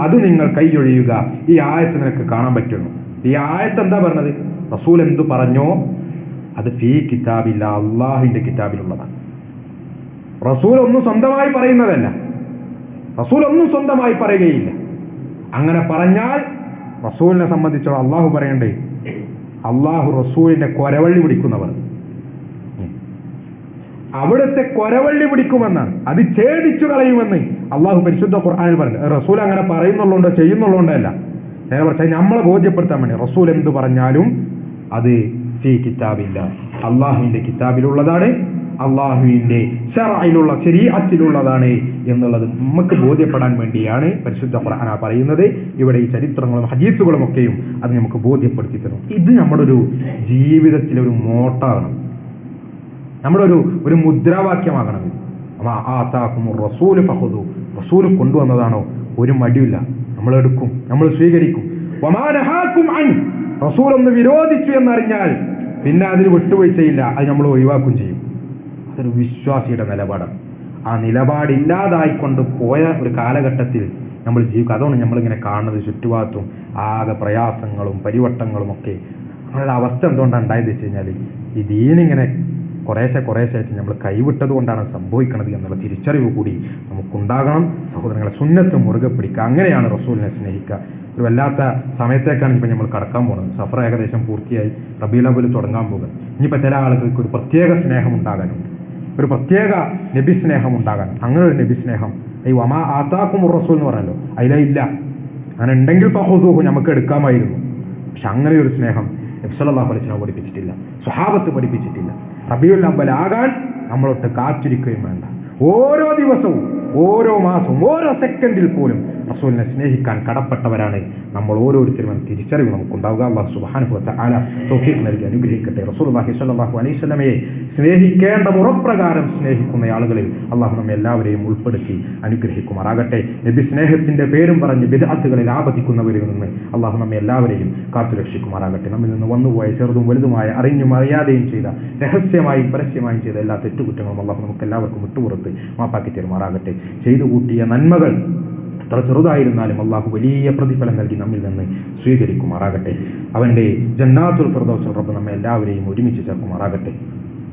അത് നിങ്ങൾ കൈയൊഴിയുക. ഈ ആയത്ത് നിനക്ക് കാണാൻ പറ്റുന്നു. ഈ ആയത്ത് എന്താ പറഞ്ഞത്? റസൂൽ എന്തു പറഞ്ഞോ അത് ഫീ കിതാബില്ല, അള്ളാഹുവിന്റെ കിതാബിലുള്ളതാണ്. റസൂൽ ഒന്നും സ്വന്തമായി പറയുന്നതല്ല, റസൂൽ ഒന്നും സ്വന്തമായി പറയുകയില്ല. അങ്ങനെ പറഞ്ഞാൽ റസൂലിനെ സംബന്ധിച്ചോ അള്ളാഹു പറയണ്ടേ, അള്ളാഹു റസൂലിന്റെ കൊരവള്ളി പിടിക്കുന്നവർ, അവിടുത്തെ കൊരവള്ളി പിടിക്കുമെന്നാണ്, അത് ഛേദിച്ചു കളയുമെന്ന് അള്ളാഹു പരിശുദ്ധ ഖുർആനിൽ പറഞ്ഞു. റസൂൽ അങ്ങനെ പറയുന്നുള്ളതുകൊണ്ടോ ചെയ്യുന്നുള്ളതുകൊണ്ടോ അല്ല, നേരെ പക്ഷേ നമ്മളെ ബോധ്യപ്പെടുത്താൻ വേണ്ടി റസൂൽ എന്ത് പറഞ്ഞാലും അത് ഫീ കിതാബില്ല, അള്ളാഹുവിന്റെ കിതാബിലുള്ളതാണ്, അള്ളാഹുവിന്റെ ശറഇലുള്ള ശരീഅത്തിലുള്ളതാണ് എന്നുള്ളത് നമുക്ക് ബോധ്യപ്പെടാൻ വേണ്ടിയാണ് പരിശുദ്ധ ഖുർആൻ പറയുന്നത്. ഇവിടെ ഈ ചരിത്രങ്ങളും ഹദീസുകളും ഒക്കെയും അത് നമുക്ക് ബോധ്യപ്പെടുത്തി തരും. ഇത് നമ്മുടെ ഒരു ജീവിതത്തിലെ ഒരു മോട്ടാണ്, നമ്മുടെ ഒരു മുദ്രാവാക്യമാകണം. റസൂൽ ഫഖുദു, റസൂൽ കൊണ്ടുവന്നതാണോ ഒരു മടിയില്ല, നമ്മൾ എടുക്കും, നമ്മൾ സ്വീകരിക്കും. വമാ നഹാകും അൻ, റസൂൽ ഒന്ന് വിരോധിച്ചു എന്നറിഞ്ഞാൽ പിന്നെ അതിൽ വിട്ടുവീഴ്ചയില്ല, അത് നമ്മൾ ഒഴിവാക്കും ചെയ്യും. അതൊരു വിശ്വാസിയുടെ നിലപാടാണ്. ആ നിലപാടില്ലാതായിക്കൊണ്ട് പോയ ഒരു കാലഘട്ടത്തിൽ നമ്മൾ ജീവിക്കും. അതുകൊണ്ട് നമ്മളിങ്ങനെ കാണുന്നത് ചുറ്റുഭാഗത്തും ആകെ പ്രയാസങ്ങളും പരിവട്ടങ്ങളും ഒക്കെ. നമ്മളുടെ അവസ്ഥ എന്തുകൊണ്ടാണ് ഉണ്ടായത് വെച്ച് കഴിഞ്ഞാൽ ഈ ദീനിങ്ങനെ കുറേശ്ശായിട്ട് നമ്മൾ കൈവിട്ടത് കൊണ്ടാണ് സംഭവിക്കുന്നത് എന്നുള്ള തിരിച്ചറിവ് കൂടി നമുക്കുണ്ടാകണം. സഹോദരങ്ങളെ, സുന്നത്ത് മുറുകെ പിടിക്കുക, അങ്ങനെയാണ് റസൂലിനെ സ്നേഹിക്കുക. ഒരു വല്ലാത്ത സമയത്തേക്കാണ് ഇപ്പം നമ്മൾ കടക്കാൻ പോകുന്നത്. സഫർ ഏകദേശം പൂർത്തിയായി, റബീഉൽ അവ്വൽ തുടങ്ങാൻ പോകുക. ഇനിയിപ്പോൾ ചില ആളുകൾക്ക് ഒരു പ്രത്യേക സ്നേഹം ഉണ്ടാകാനുണ്ട്, ഒരു പ്രത്യേക നബി സ്നേഹം ഉണ്ടാകാൻ. അങ്ങനെ ഒരു നബി സ്നേഹം ഈ വമാ ആതാകുമുർ റസൂൽ എന്ന് പറഞ്ഞല്ലോ, അതിലില്ല. അങ്ങനെ ഉണ്ടെങ്കിൽ ഫഖുദൂഹു, നമുക്ക് എടുക്കാമായിരുന്നു. പക്ഷെ അങ്ങനെ ഒരു സ്നേഹം നബി സല്ലല്ലാഹു അലൈഹി വസല്ലം പഠിപ്പിച്ചിട്ടില്ല, സ്വഹാബത്ത് പഠിപ്പിച്ചിട്ടില്ല. റബീഉൽ അവ്വൽ ആകാൻ നമ്മളൊട്ട് കാത്തിരിക്കുകയും വേണ്ട. ഓരോ ദിവസവും, ഓരോ മാസവും, ഓരോ സെക്കൻഡിൽ പോലും റസൂലിനെ സ്നേഹിക്കാൻ കടപ്പെട്ടവരാണ് നമ്മൾ ഓരോരുത്തരും എന്ന തിരിച്ചറിവ് നമുക്കുണ്ടാവുക. അല്ലാഹു സുബ്ഹാനഹു വ തആല തൗഫീഖ് നൽകി അനുഗ്രഹിക്കട്ടെ. റസൂലുള്ളാഹി സ്വല്ലല്ലാഹു അലൈഹി വസല്ലമയെ സ്നേഹിക്കേണ്ട മുറപ്രകാരം സ്നേഹിക്കുന്ന ആളുകളിൽ അള്ളാഹു നമ്മെ എല്ലാവരെയും ഉൾപ്പെടുത്തി അനുഗ്രഹിക്കുമാറാകട്ടെ. നബി സ്നേഹത്തിന്റെ പേരും പറഞ്ഞ് ബിദ്അത്തുകളിൽ ആപതിക്കുന്നവരിൽ നിന്ന് അള്ളാഹു നമ്മെ എല്ലാവരെയും കാത്തുരക്ഷിക്കുമാറാകട്ടെ. നമ്മിൽ നിന്ന് വന്നുപോയ ചെറുതും വലുതുമായ, അറിഞ്ഞും അറിയാതെയും ചെയ്ത, രഹസ്യമായും പരസ്യമായും ചെയ്ത എല്ലാ തെറ്റുകുറ്റങ്ങളും അള്ളാഹു നമുക്ക് എല്ലാവർക്കും വിട്ടുപുറത്ത് മാപ്പാക്കി തരുമാറാകട്ടെ. ചെയ്തു കൂട്ടിയ നന്മകൾ എത്ര ചെറുതായിരുന്നാലും അള്ളാഹു വലിയ പ്രതിഫലം നൽകി നമ്മിൽ നിന്ന് സ്വീകരിക്കുമാറാകട്ടെ. അവന്റെ ജന്നാത്തുൽ ഫിർദൗസിൽ റബ്ബ് നമ്മെ എല്ലാവരെയും ഒരുമിച്ച് ചേർക്കുമാറാകട്ടെ.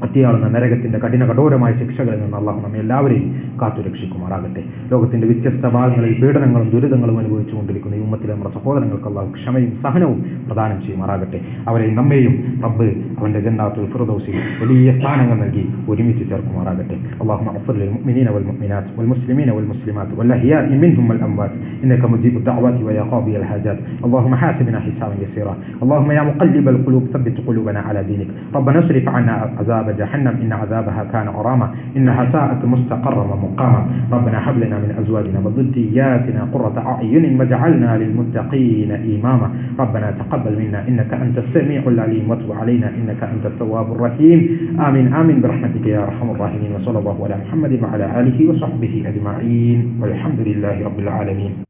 അത്തിയാളുന്ന നരകത്തിന്റെ കഠോരമായ ശിക്ഷകളിൽ നിന്ന് അള്ളാഹു നമ്മെ എല്ലാവരെയും കാത്തുരക്ഷിക്കുമാറാകട്ടെ. ലോകത്തിന്റെ വ്യത്യസ്ത ഭാഗങ്ങളിൽ പീഡനങ്ങളും ദുരിതങ്ങളും അനുഭവിച്ചുകൊണ്ടിരിക്കുന്ന ഈ ഉമ്മത്തിലെ നമ്മുടെ സഹോദരങ്ങൾക്ക് അള്ളാഹു ക്ഷമയും സഹനവും പ്രദാനം ചെയ്യുമാറാകട്ടെ. അവരെയും നമ്മെയും റബ്ബ് അവന്റെ ജന്നാത്തുൽ ഫിർദൗസിൽ വലിയ സ്ഥാനങ്ങൾ നൽകി ഒരുമിച്ച് ചേർക്കുമാറാകട്ടെ. اللهم اغفر للمؤمنين والمؤمنات والمسلمين والمسلمات والأحياء منهم والأموات إنك مجيب الدعوات ويا قاضي الحاجات. اللهم حاسبنا حسابا يسيرا. اللهم يا مقلب القلوب ثبت قلوبنا على دينك. ربنا اصرف عنا عذاب جهنم إن عذابها كان غراما إنها ساءت مستقرا ومقاما. ربنا هب لنا من أزواجنا وذرياتنا قرة أعين واجعلنا للمتقين إماما. ربنا تقبل منا إنك أنت السميع العليم وتب علينا إنك أنت التواب الرحيم. آمين آمين برحمتك يا أرحم الراحمين. وصلى الله على محمد وعلى آله وصحبه أجمعين والحمد لله رب العالمين.